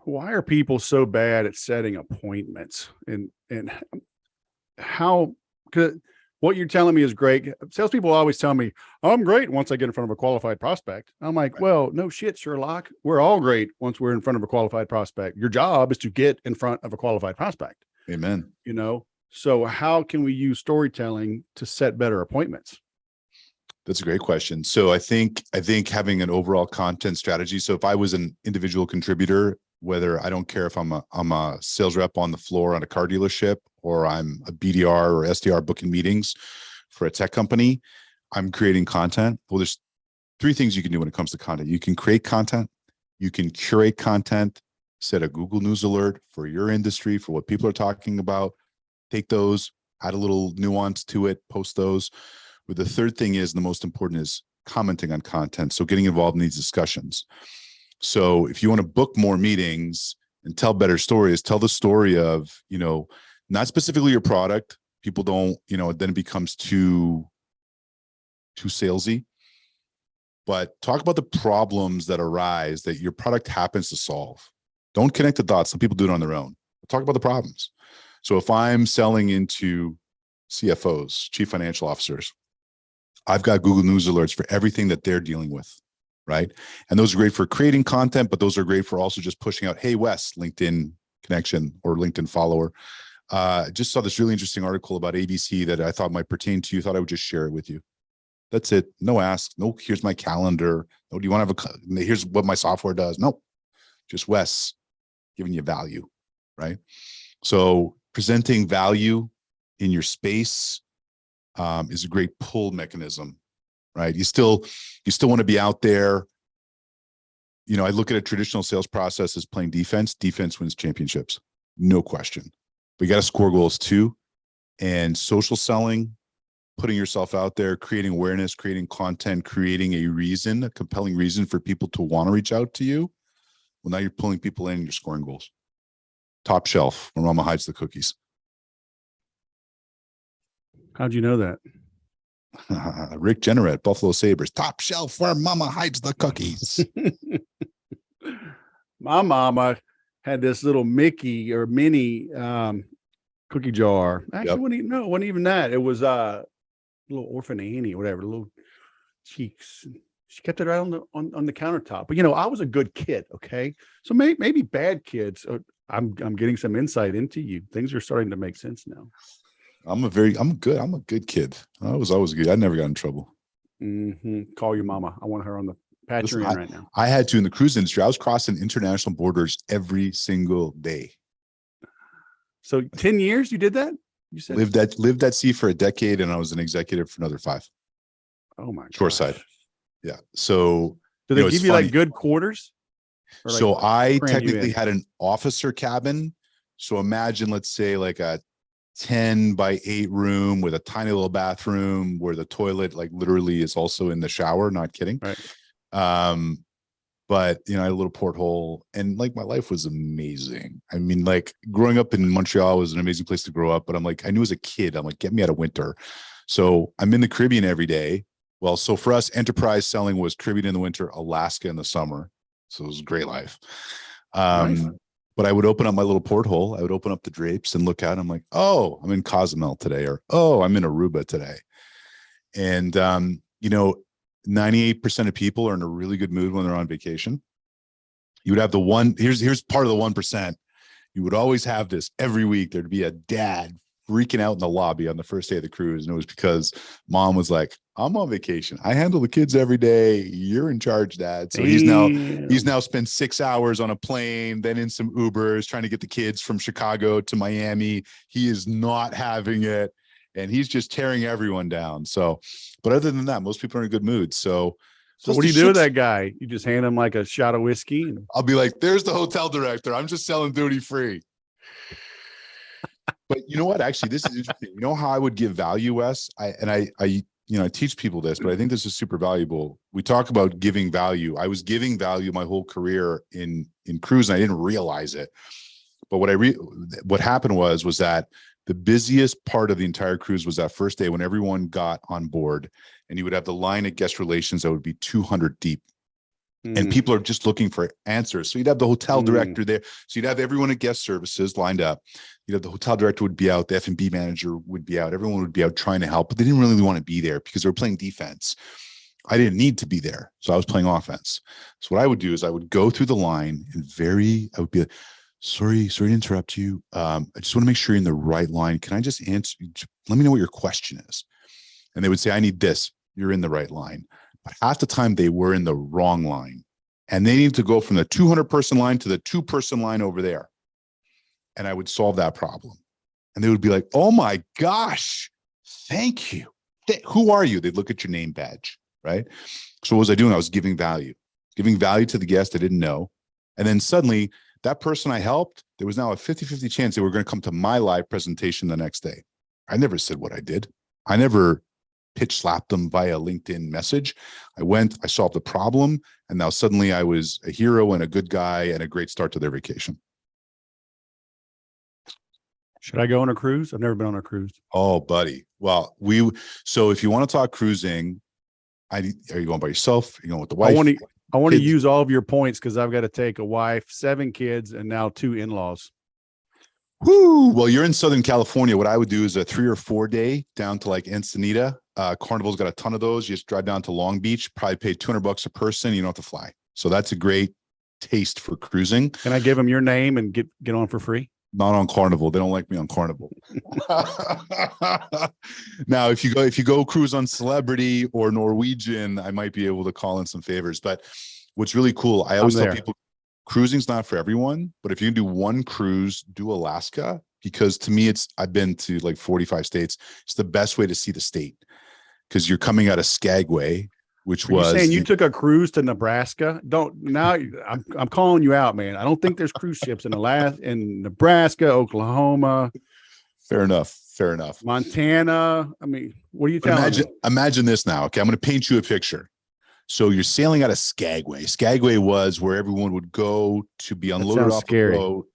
Why are people so bad at setting appointments? And how could what you're telling me is great. Salespeople always tell me, I'm great once I get in front of a qualified prospect. I'm like, well, no shit, Sherlock. We're all great once we're in front of a qualified prospect. Your job is to get in front of a qualified prospect. Amen. So how can we use storytelling to set better appointments? That's a great question. So I think having an overall content strategy. So if I was an individual contributor, whether I don't care if I'm a sales rep on the floor on a car dealership, or I'm a BDR or SDR booking meetings for a tech company, I'm creating content. Well, there's three things you can do when it comes to content. You can create content, you can curate content, set a Google News alert for your industry, for what people are talking about, take those, add a little nuance to it, post those. But the third thing is, the most important, is commenting on content. So getting involved in these discussions. So if you want to book more meetings and tell better stories, tell the story of, not specifically your product. People don't, then it becomes too salesy. But talk about the problems that arise that your product happens to solve. Don't connect the dots. Some people do it on their own. Talk about the problems. So if I'm selling into CFOs, chief financial officers, I've got Google News alerts for everything that they're dealing with, right? And those are great for creating content, but those are great for also just pushing out, hey, Wes, LinkedIn connection or LinkedIn follower. Just saw this really interesting article about ABC that I thought might pertain to you. Thought I would just share it with you. That's it. No ask. No, here's my calendar. No, do you want to have here's what my software does? No, just Wes giving you value, right? So presenting value in your space is a great pull mechanism, right? You still want to be out there. I look at a traditional sales process as playing defense. Defense wins championships, no question. But you got to score goals too. And social selling, putting yourself out there, creating awareness, creating content, creating a compelling reason for people to want to reach out to you. Well, now you're pulling people in and you're scoring goals. Top shelf, where mama hides the cookies. How'd you know that? Rick Jenner at Buffalo Sabres. Top shelf where mama hides the cookies. My mama had this little Mickey or mini cookie jar. Actually, it wasn't even that. It was a little Orphan Annie or whatever, little cheeks. She kept it right on the countertop. But I was a good kid. Okay, so maybe bad kids. I'm getting some insight into you. Things are starting to make sense now. I'm a good kid. I was always good. I never got in trouble. Mm-hmm. Call your mama. I want her on the patch her in right now. I had to in the cruise industry. I was crossing international borders every single day. So 10 years you did that? You said lived at sea for a decade, and I was an executive for another 5. Oh my god. Shoreside. Yeah. So do they give you like good quarters? So I technically had an officer cabin. So imagine, let's say, like a 10 by 8 room with a tiny little bathroom where the toilet like literally is also in the shower, not kidding. Right. But you know, I had a little porthole, and like my life was amazing. I mean, like growing up in Montreal was an amazing place to grow up, but I'm like, I knew as a kid, I'm like, get me out of winter. So I'm in the Caribbean every day. Well, so for us, enterprise selling was Caribbean in the winter, Alaska in the summer. So it was a great life. Nice. But I would open up my little porthole. I would open up the drapes and look out. I'm like, oh, I'm in Cozumel today, or oh, I'm in Aruba today. And you know, 98% of people are in a really good mood when they're on vacation. You would have the one, here's part of the 1%. You would always have this every week. There'd be a dad freaking out in the lobby on the first day of the cruise. And it was because mom was like, I'm on vacation. I handle the kids every day. You're in charge, dad. So he's now spent 6 hours on a plane, then in some Ubers trying to get the kids from Chicago to Miami. He is not having it. And he's just tearing everyone down. So, but other than that, most people are in a good mood. So what do you do with that guy? You just hand him like a shot of whiskey? And I'll be like, there's the hotel director. I'm just selling duty free. But you know what? Actually, this is interesting. You know how I would give value, Wes? I teach people this, but I think this is super valuable. We talk about giving value. I was giving value my whole career in cruise, and I didn't realize it. But what happened was that the busiest part of the entire cruise was that first day when everyone got on board, and you would have the line at guest relations that would be 200 deep. And people are just looking for answers. So you'd have the hotel director there. So you'd have everyone at guest services lined up. You'd have the hotel director would be out. The F&B manager would be out. Everyone would be out trying to help, but they didn't really want to be there because they were playing defense. I didn't need to be there. So I was playing offense. So what I would do is I would go through the line and I would be like, sorry to interrupt you. I just want to make sure you're in the right line. Can I just answer? Let me know what your question is. And they would say, I need this. You're in the right line. But half the time they were in the wrong line, and they need to go from the 200-person line to the 2-person line over there. And I would solve that problem. And they would be like, oh my gosh, thank you. Who are you? They'd look at your name badge, right? So what was I doing? I was giving value to the guest I didn't know. And then suddenly that person I helped, there was now a 50-50 chance they were going to come to my live presentation the next day. I never said what I did. I never pitch slapped them via LinkedIn message. I solved the problem, and now suddenly I was a hero and a good guy and a great start to their vacation. Should I go on a cruise? I've never been on a cruise. Oh, buddy. Well, so if you want to talk cruising, are you going by yourself? Are you going with the wife? I want to use all of your points because I've got to take a wife, 7 kids, and now 2 in-laws. Whoo! Well, you're in Southern California. What I would do is a 3 or 4 day down to like Ensenada. Carnival's got a ton of those. You just drive down to Long Beach, probably pay $200 a person. You don't have to fly. So that's a great taste for cruising. Can I give them your name and get on for free? Not on Carnival. They don't like me on Carnival. Now, if you go cruise on Celebrity or Norwegian, I might be able to call in some favors. But what's really cool, I always tell people, cruising's not for everyone, but if you can do one cruise, do Alaska, because to me, I've been to like 45 states. It's the best way to see the state because you're coming out of Skagway, which was saying you took a cruise to Nebraska. I'm calling you out, man. I don't think there's cruise ships in Nebraska, Oklahoma. Fair enough. Montana. I mean, what are you telling me? Imagine this now. Okay, I'm going to paint you a picture. So you're sailing out of Skagway. Skagway was where everyone would go to be unloaded off the boat.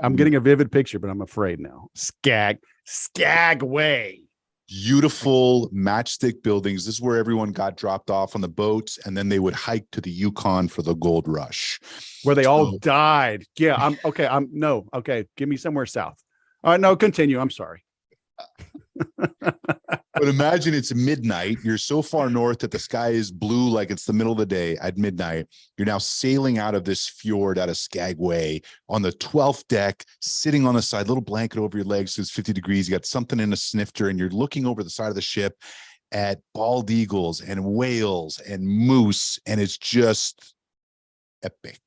I'm getting a vivid picture, but I'm afraid now. Skagway. Beautiful matchstick buildings. This is where everyone got dropped off on the boats, and then they would hike to the Yukon for the gold rush. Where they all died. Yeah, okay. Give me somewhere south. All right, no, continue. I'm sorry. But imagine it's midnight. You're so far north that the sky is blue like it's the middle of the day at midnight. You're now sailing out of this fjord out of Skagway on the 12th deck, sitting on the side, little blanket over your legs because it's 50 degrees. You got something in a snifter, and you're looking over the side of the ship at bald eagles and whales and moose, and it's just epic.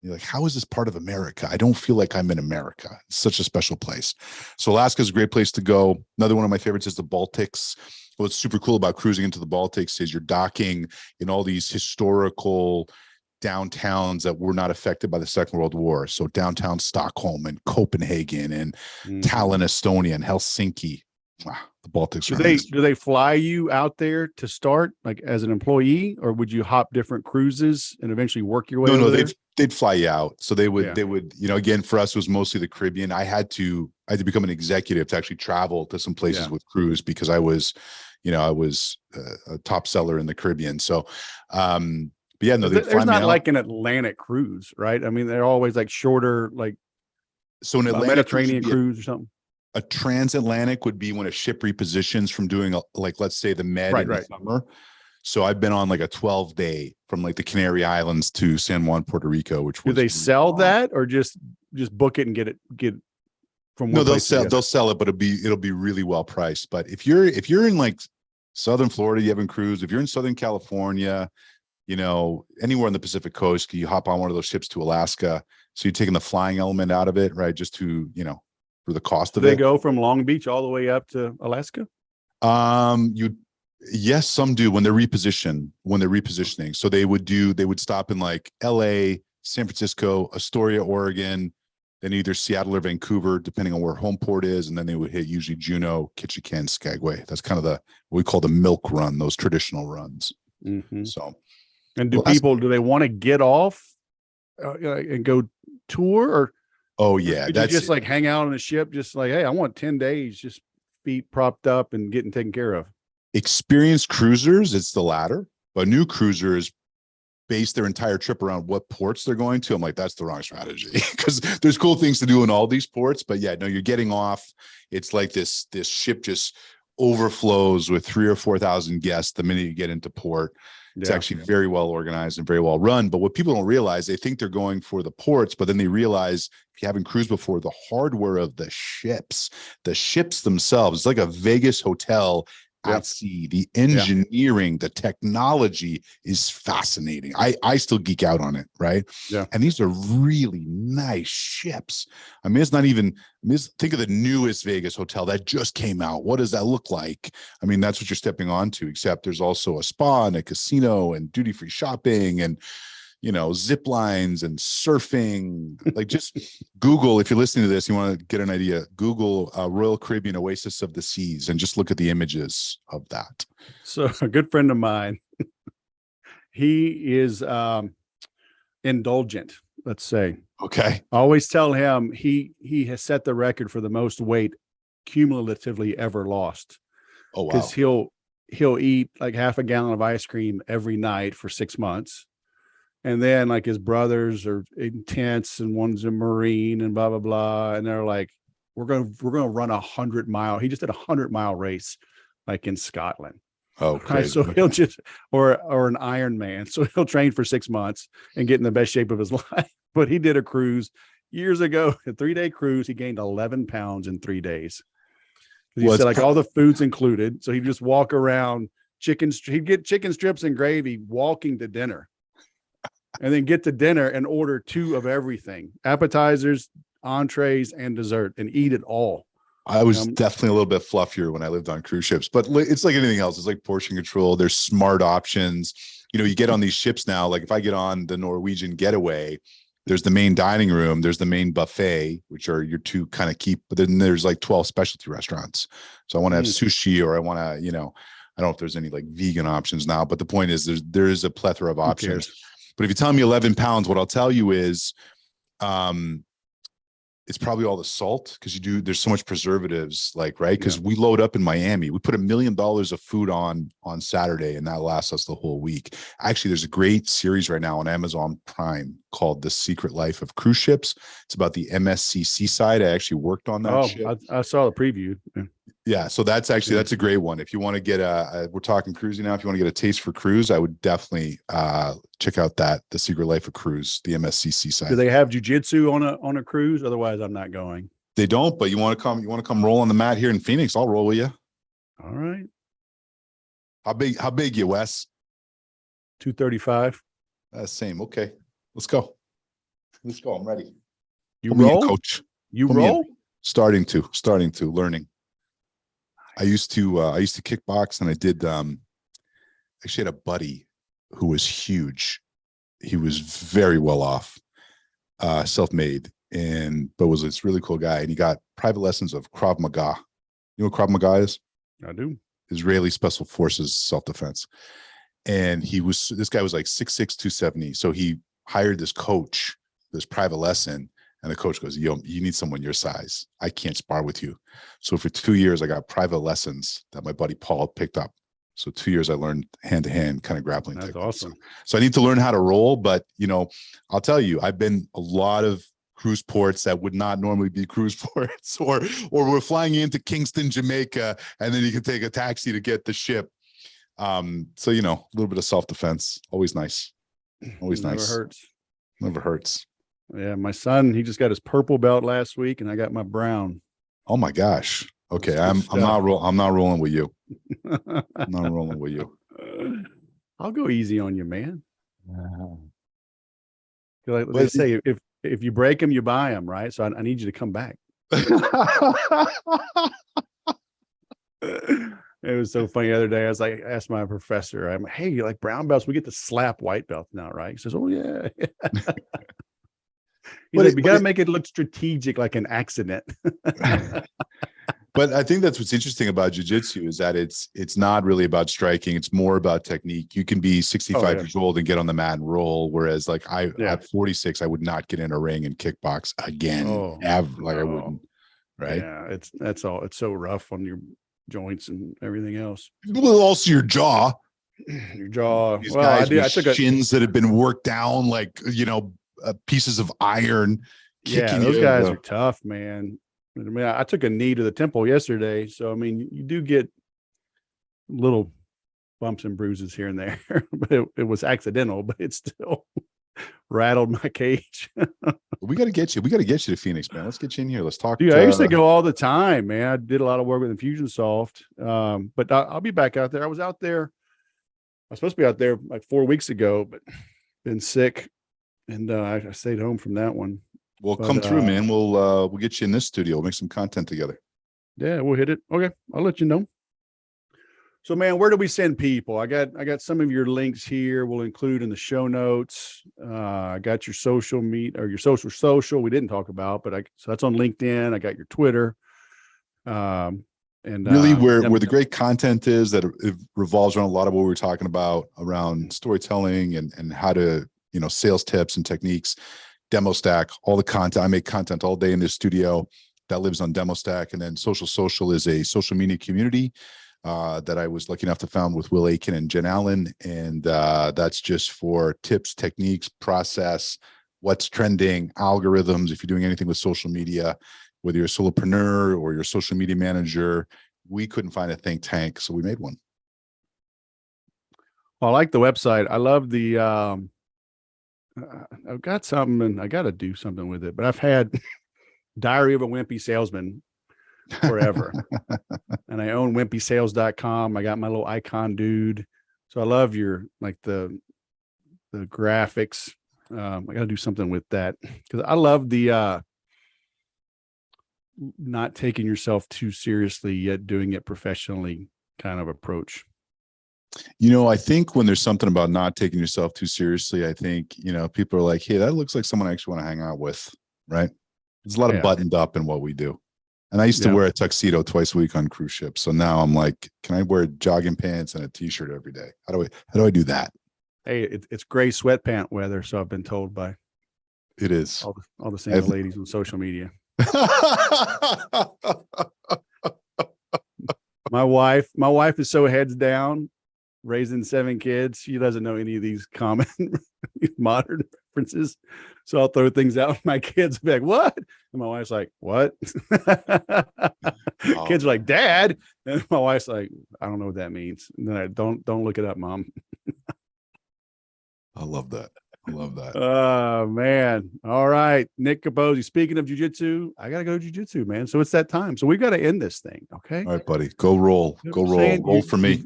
You're like, how is this part of America? I don't feel like I'm in America. It's such a special place. So Alaska is a great place to go. Another one of my favorites is the Baltics. What's super cool about cruising into the Baltics is you're docking in all these historical downtowns that were not affected by the Second World War. So downtown Stockholm and Copenhagen and Tallinn, Estonia, and Helsinki. Wow, the Baltics are amazing. Do they fly you out there to start, like as an employee, or would you hop different cruises and eventually work your way over there? They'd fly you out. So they would, again, for us, it was mostly the Caribbean. I had to become an executive to actually travel to some places with cruise, because I was a top seller in the Caribbean. So, but yeah, no, there's not like an Atlantic cruise, right? I mean, they're always like shorter, like so an Atlantic Mediterranean cruise or something. A transatlantic would be when a ship repositions from doing let's say the Med in the summer. So I've been on like a 12-day from like the Canary Islands to San Juan, Puerto Rico, which was. Do they sell that, or just book it and get from? No, they'll sell it, but it'll be really well priced. But if you're in like Southern Florida, you haven't cruised. If you're in Southern California, anywhere on the Pacific coast, you hop on one of those ships to Alaska. So you're taking the flying element out of it, right? Just to, for the cost of it. They go from Long Beach all the way up to Alaska? Yes, some do when they're repositioning. So they would stop in like LA, San Francisco, Astoria, Oregon, then either Seattle or Vancouver, depending on where home port is. And then they would hit usually Juneau, Ketchikan, Skagway. That's kind of what we call the milk run, those traditional runs. So. And do they want to get off and go tour, or? Oh yeah. That's just like hang out on the ship. Just like, hey, I want 10 days, just feet propped up and getting taken care of. Experienced cruisers, it's the latter, but new cruisers base their entire trip around what ports they're going to. I'm like, that's the wrong strategy, because there's cool things to do in all these ports, but yeah, no, you're getting off. It's like this ship just overflows with 3,000 or 4,000 guests the minute you get into port. It's actually very well organized and very well run. But what people don't realize, they think they're going for the ports, but then they realize, if you haven't cruised before, the hardware of the ships themselves, it's like a Vegas hotel at sea. The engineering, the technology is fascinating. I still geek out on it, right? Yeah. And these are really nice ships. I mean, think of the newest Vegas hotel that just came out. What does that look like? I mean, that's what you're stepping onto, except there's also a spa and a casino and duty-free shopping and zip lines and surfing. Like, just Google, if you're listening to this, you want to get an idea, Google Royal Caribbean Oasis of the Seas and just look at the images of that. So a good friend of mine, he is indulgent, let's say. Okay. I always tell him he has set the record for the most weight cumulatively ever lost. Oh, wow. Because he'll eat like half a gallon of ice cream every night for 6 months. And then like his brothers are intense and one's a Marine and blah, blah, blah. And they're like, we're going to run 100-mile. He just did a 100-mile race, like in Scotland. Oh, crazy. So he'll just, or an Ironman. So he'll train for 6 months and get in the best shape of his life. But he did a cruise years ago, a 3-day cruise. He gained 11 pounds in 3 days. He said like all the food's included. So he'd just walk around he'd get chicken strips and gravy walking to dinner. And then get to dinner and order 2 of everything, appetizers, entrees, and dessert, and eat it all. I was definitely a little bit fluffier when I lived on cruise ships, but it's like anything else. It's like portion control. There's smart options. You get on these ships now, like if I get on the Norwegian Getaway, there's the main dining room, there's the main buffet, which are your 2 kind of keep, but then there's like 12 specialty restaurants. So I want to have sushi, or I want to, I don't know if there's any like vegan options now, but the point is there is a plethora of options. But if you tell me 11 pounds, what I'll tell you is it's probably all the salt, because there's so much preservatives, like, right? Because we load up in Miami. We put $1 million of food on Saturday, and that lasts us the whole week. Actually, there's a great series right now on Amazon Prime called The Secret Life of Cruise Ships. It's about the MSC Seaside. I actually worked on that ship. I saw the preview. Yeah, so that's a great one. If you want to get we're talking cruising now. If you want to get a taste for cruise, I would definitely check out The Secret Life of Cruise, the MSC Seaside. Do they have jiu-jitsu on a cruise? Otherwise, I'm not going. They don't, but you want to come roll on the mat here in Phoenix? I'll roll with you. All right. How big you, Wes? 235. Same. Okay, let's go. I'm ready. You roll, coach. You roll. Starting to learning. I used to kickbox, and I did actually had a buddy who was huge, he was very well off, self-made, but was this really cool guy. And he got private lessons of Krav Maga. You know what Krav Maga is? I do. Israeli Special Forces self-defense. And this guy was like 6'6", 270. So he hired this coach, this private lesson. And the coach goes, yo, you need someone your size. I can't spar with you. So for 2 years, I got private lessons that my buddy Paul picked up. So 2 years I learned hand-to-hand kind of grappling That's techniques. awesome. So I need to learn how to roll. But, I'll tell you, I've been a lot of cruise ports that would not normally be cruise ports, or we're flying into Kingston, Jamaica, and then you can take a taxi to get the ship. So, a little bit of self-defense, always nice. Always nice. Never hurts. Yeah. My son, he just got his purple belt last week and I got my brown. Oh my gosh. Okay. I'm not rolling with you. I'm not rolling with you. I'll go easy on you, man. Like they say, if you break them, you buy them, right? So I need you to come back. It was so funny the other day. I was like, asked my professor, I'm like, hey, you like brown belts? We get to slap white belts now, right? He says, oh yeah. He's like, we got to make it look strategic, like an accident. But I think that's what's interesting about jiu-jitsu is that it's not really about striking. It's more about technique. You can be 65 years old and get on the mat and roll. Whereas like at 46, I would not get in a ring and kickbox again. I wouldn't. Right. Yeah. That's all. It's so rough on your joints and everything else. Well, also your jaw. Your jaw. These guys with shins that have been worked down, like, pieces of iron. Yeah, those guys are tough, man. I mean, I took a knee to the temple yesterday. So, I mean, you do get little bumps and bruises here and there, but it was accidental, but it still rattled my cage. We got to get you. We got to get you to Phoenix, man. Let's get you in here. Let's talk. Dude, I used to go all the time, man. I did a lot of work with Infusionsoft, but I'll be back out there. I was supposed to be out there like 4 weeks ago, but been sick, and I stayed home from that one. Well, come through, man. We'll get you in this studio. We'll make some content together. Yeah, we'll hit it. Okay, I'll let you know. So, man, where do we send people? I got some of your links here. We'll include in the show notes. I got your social media or your social. We didn't talk about, but so that's on LinkedIn. I got your Twitter. And really, where the great content is, that it revolves around a lot of what we were talking about around storytelling and how to, sales tips and techniques. DemoStack, all the content. I make content all day in this studio that lives on DemoStack. And then Social is a social media community that I was lucky enough to found with Will Aiken and Jen Allen. And that's just for tips, techniques, process, what's trending, algorithms. If you're doing anything with social media, whether you're a solopreneur or you're a social media manager, we couldn't find a think tank, so we made one. Well, I like the website. I love the I've got something and I got to do something with it, but I've had Diary of a Wimpy Salesman forever. And I own wimpysales.com. I got my little icon dude. So I love your, like the graphics. I got to do something with that because I love the not taking yourself too seriously yet doing it professionally kind of approach. I think when there's something about not taking yourself too seriously, I think, people are like, hey, that looks like someone I actually want to hang out with, right? There's a lot of buttoned up in what we do. And I used to wear a tuxedo twice a week on cruise ships. So now I'm like, can I wear jogging pants and a t-shirt every day? How do I do that? Hey, it's gray sweatpant weather. So I've been told by it is all the single ladies on social media. My wife is so heads down, raising 7 kids. She doesn't know any of these common modern references. So I'll throw things out. My kids will be like, what? And my wife's like, what? Kids are like, Dad. And my wife's like, I don't know what that means. No, don't look it up, Mom. I love that. Oh, man. All right. Nick Capozzi. Speaking of jiu-jitsu, I got to go jiu-jitsu, man. So it's that time. So we've got to end this thing. Okay. All right, buddy. Go roll. Go roll. Roll for me.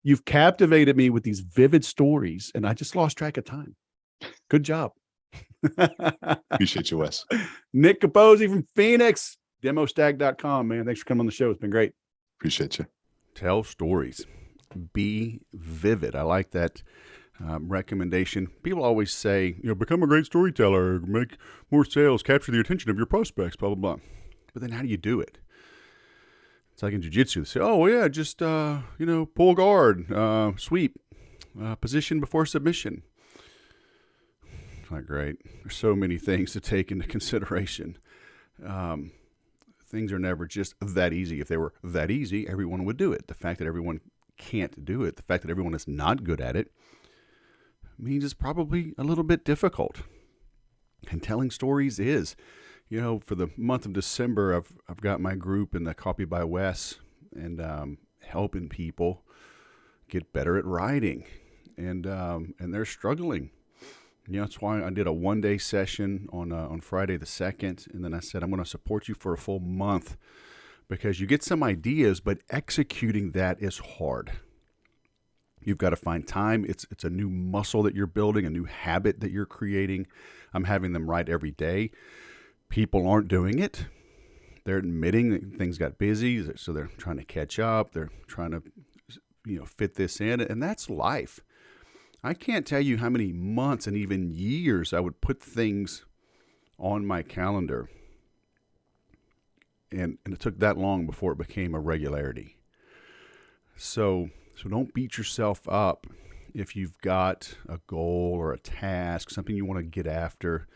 You've captivated me with these vivid stories, and I just lost track of time. Good job. Appreciate you, Wes. Nick Capozzi from Phoenix, demostack.com, man. Thanks for coming on the show. It's been great. Appreciate you. Tell stories. Be vivid. I like that recommendation. People always say, become a great storyteller, make more sales, capture the attention of your prospects, blah, blah, blah. But then how do you do it? It's like in jiu-jitsu. They say, oh, yeah, just, pull guard, sweep, position before submission. It's like, great. There's so many things to take into consideration. Things are never just that easy. If they were that easy, everyone would do it. The fact that everyone can't do it, the fact that everyone is not good at it, means it's probably a little bit difficult. And telling stories is. For the month of December, I've got my group in the Copy by Wes and helping people get better at writing. And they're struggling. That's why I did a one-day session on Friday the 2nd, and then I said I'm going to support you for a full month because you get some ideas, but executing that is hard. You've got to find time. It's a new muscle that you're building, a new habit that you're creating. I'm having them write every day. People aren't doing it. They're admitting that things got busy, so they're trying to catch up. They're trying to, fit this in, and that's life. I can't tell you how many months and even years I would put things on my calendar, and it took that long before it became a regularity. So don't beat yourself up if you've got a goal or a task, something you want to get after,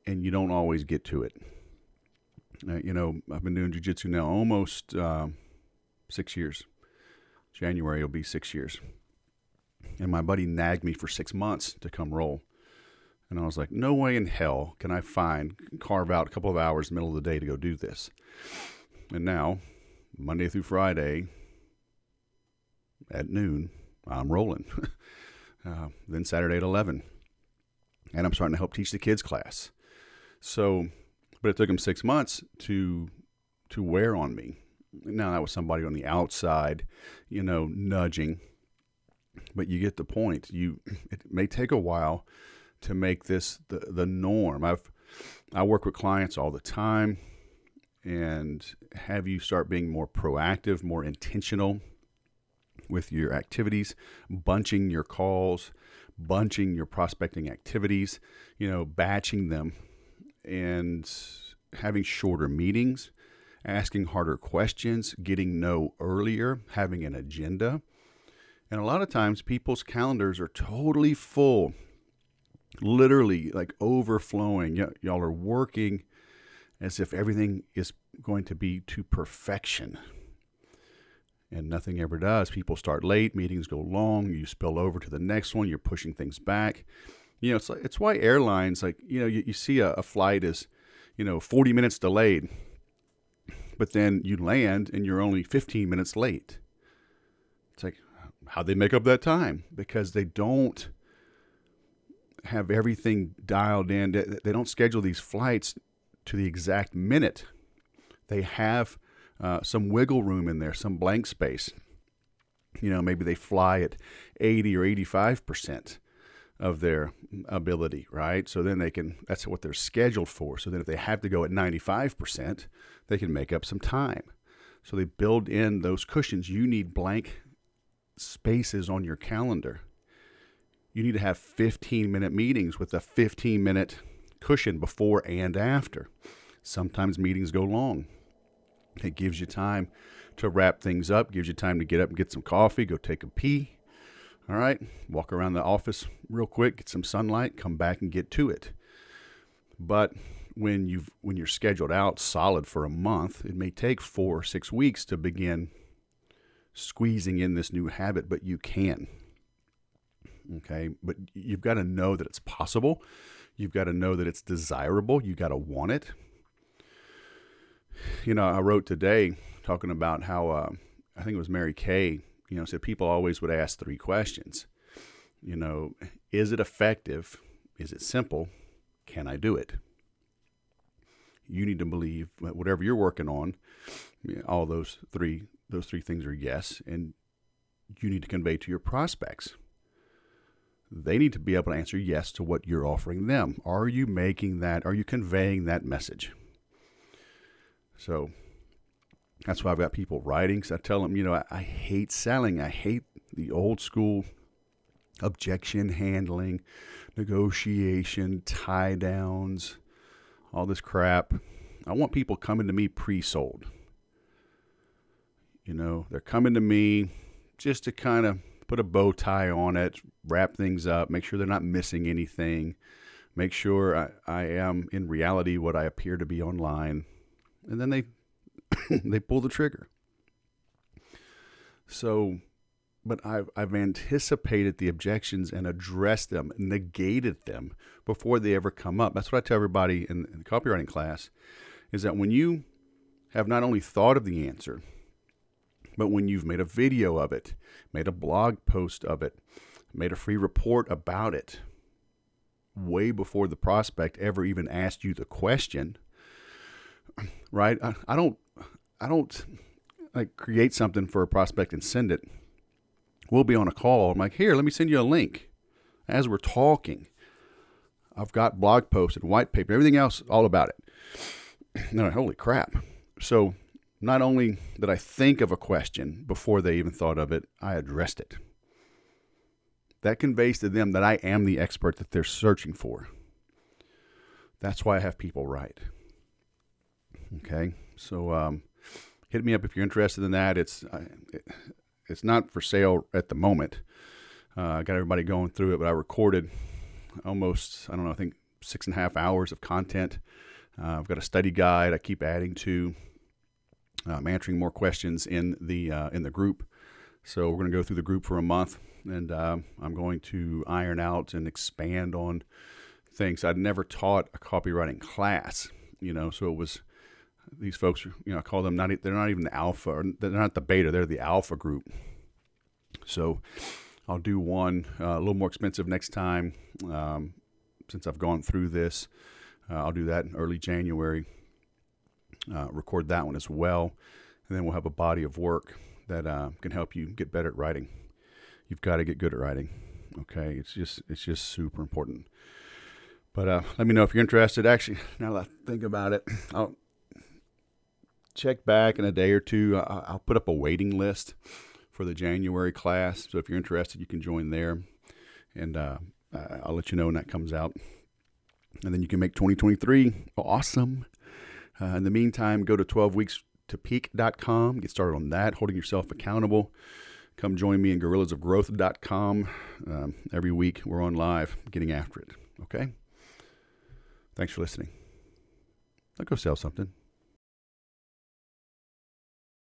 and you don't always get to it. I've been doing jiu-jitsu now almost 6 years. January will be 6 years. And my buddy nagged me for 6 months to come roll. And I was like, no way in hell can I carve out a couple of hours in the middle of the day to go do this. And now, Monday through Friday, at noon, I'm rolling. Then Saturday at 11. And I'm starting to help teach the kids class. But it took them 6 months to wear on me. Now that was somebody on the outside, nudging. But you get the point. It may take a while to make this the norm. I work with clients all the time and have you start being more proactive, more intentional with your activities, bunching your calls, bunching your prospecting activities, batching them, and having shorter meetings, asking harder questions, getting no earlier, having an agenda. And a lot of times people's calendars are totally full, literally like overflowing. Y'all are working as if everything is going to be to perfection. And nothing ever does. People start late, meetings go long, you spill over to the next one, you're pushing things back. It's why airlines, you see a flight is, 40 minutes delayed, but then you land and you're only 15 minutes late. It's like, how'd they make up that time? Because they don't have everything dialed in. They don't schedule these flights to the exact minute. They have some wiggle room in there, some blank space. Maybe they fly at 80 or 85% of their ability, right? So then that's what they're scheduled for. So then if they have to go at 95%, they can make up some time. So they build in those cushions. You need blank spaces on your calendar. You need to have 15-minute meetings with a 15-minute cushion before and after. Sometimes meetings go long. It gives you time to wrap things up, gives you time to get up and get some coffee, go take a pee. All right, walk around the office real quick, get some sunlight, come back and get to it. But when you're scheduled out solid for a month, it may take 4 or 6 weeks to begin squeezing in this new habit, but you can. Okay, but you've got to know that it's possible. You've got to know that it's desirable. You got to want it. I wrote today talking about how I think it was Mary Kay, said people always would ask 3 questions. Is it effective? Is it simple? Can I do it? You need to believe that whatever you're working on, all those three things are yes, and you need to convey to your prospects. They need to be able to answer yes to what you're offering them. Are you conveying that message? So that's why I've got people writing. So I tell them, I hate selling. I hate the old school objection handling, negotiation, tie downs, all this crap. I want people coming to me pre-sold. They're coming to me just to kind of put a bow tie on it, wrap things up, make sure they're not missing anything, make sure I am in reality what I appear to be online, and then they pull the trigger. So, but I've anticipated the objections and addressed them, negated them before they ever come up. That's what I tell everybody in the copywriting class, is that when you have not only thought of the answer, but when you've made a video of it, made a blog post of it, made a free report about it, way before the prospect ever even asked you the question, right? I don't like create something for a prospect and send it. We'll be on a call. I'm like, here, let me send you a link. As we're talking, I've got blog posts and white paper, everything else, all about it. No, holy crap. So not only did I think of a question before they even thought of it, I addressed it. That conveys to them that I am the expert that they're searching for. That's why I have people write. Okay, so hit me up if you're interested in that. It's not for sale at the moment. I got everybody going through it, but I recorded almost, I think 6.5 hours of content. I've got a study guide I keep adding to. I'm answering more questions in the group. So we're going to go through the group for a month, and I'm going to iron out and expand on things. I'd never taught a copywriting class, so it was these folks, I call them they're not even the alpha, or they're not the beta, they're the alpha group. So I'll do one a little more expensive next time. Since I've gone through this, I'll do that in early January. Record that one as well, and then we'll have a body of work that can help you get better at writing. You've got to get good at writing. Okay, it's just super important. But let me know if you're interested. Actually, now that I think about it, I'll check back in a day or two. I'll put up a waiting list for the January class. So if you're interested, you can join there, and I'll let you know when that comes out. And then you can make 2023 awesome. In the meantime, go to 12weekstopeak.com. Get started on that, holding yourself accountable. Come join me in gorillasofgrowth.com. Every week we're on live, getting after it. Okay? Thanks for listening. I'll go sell something.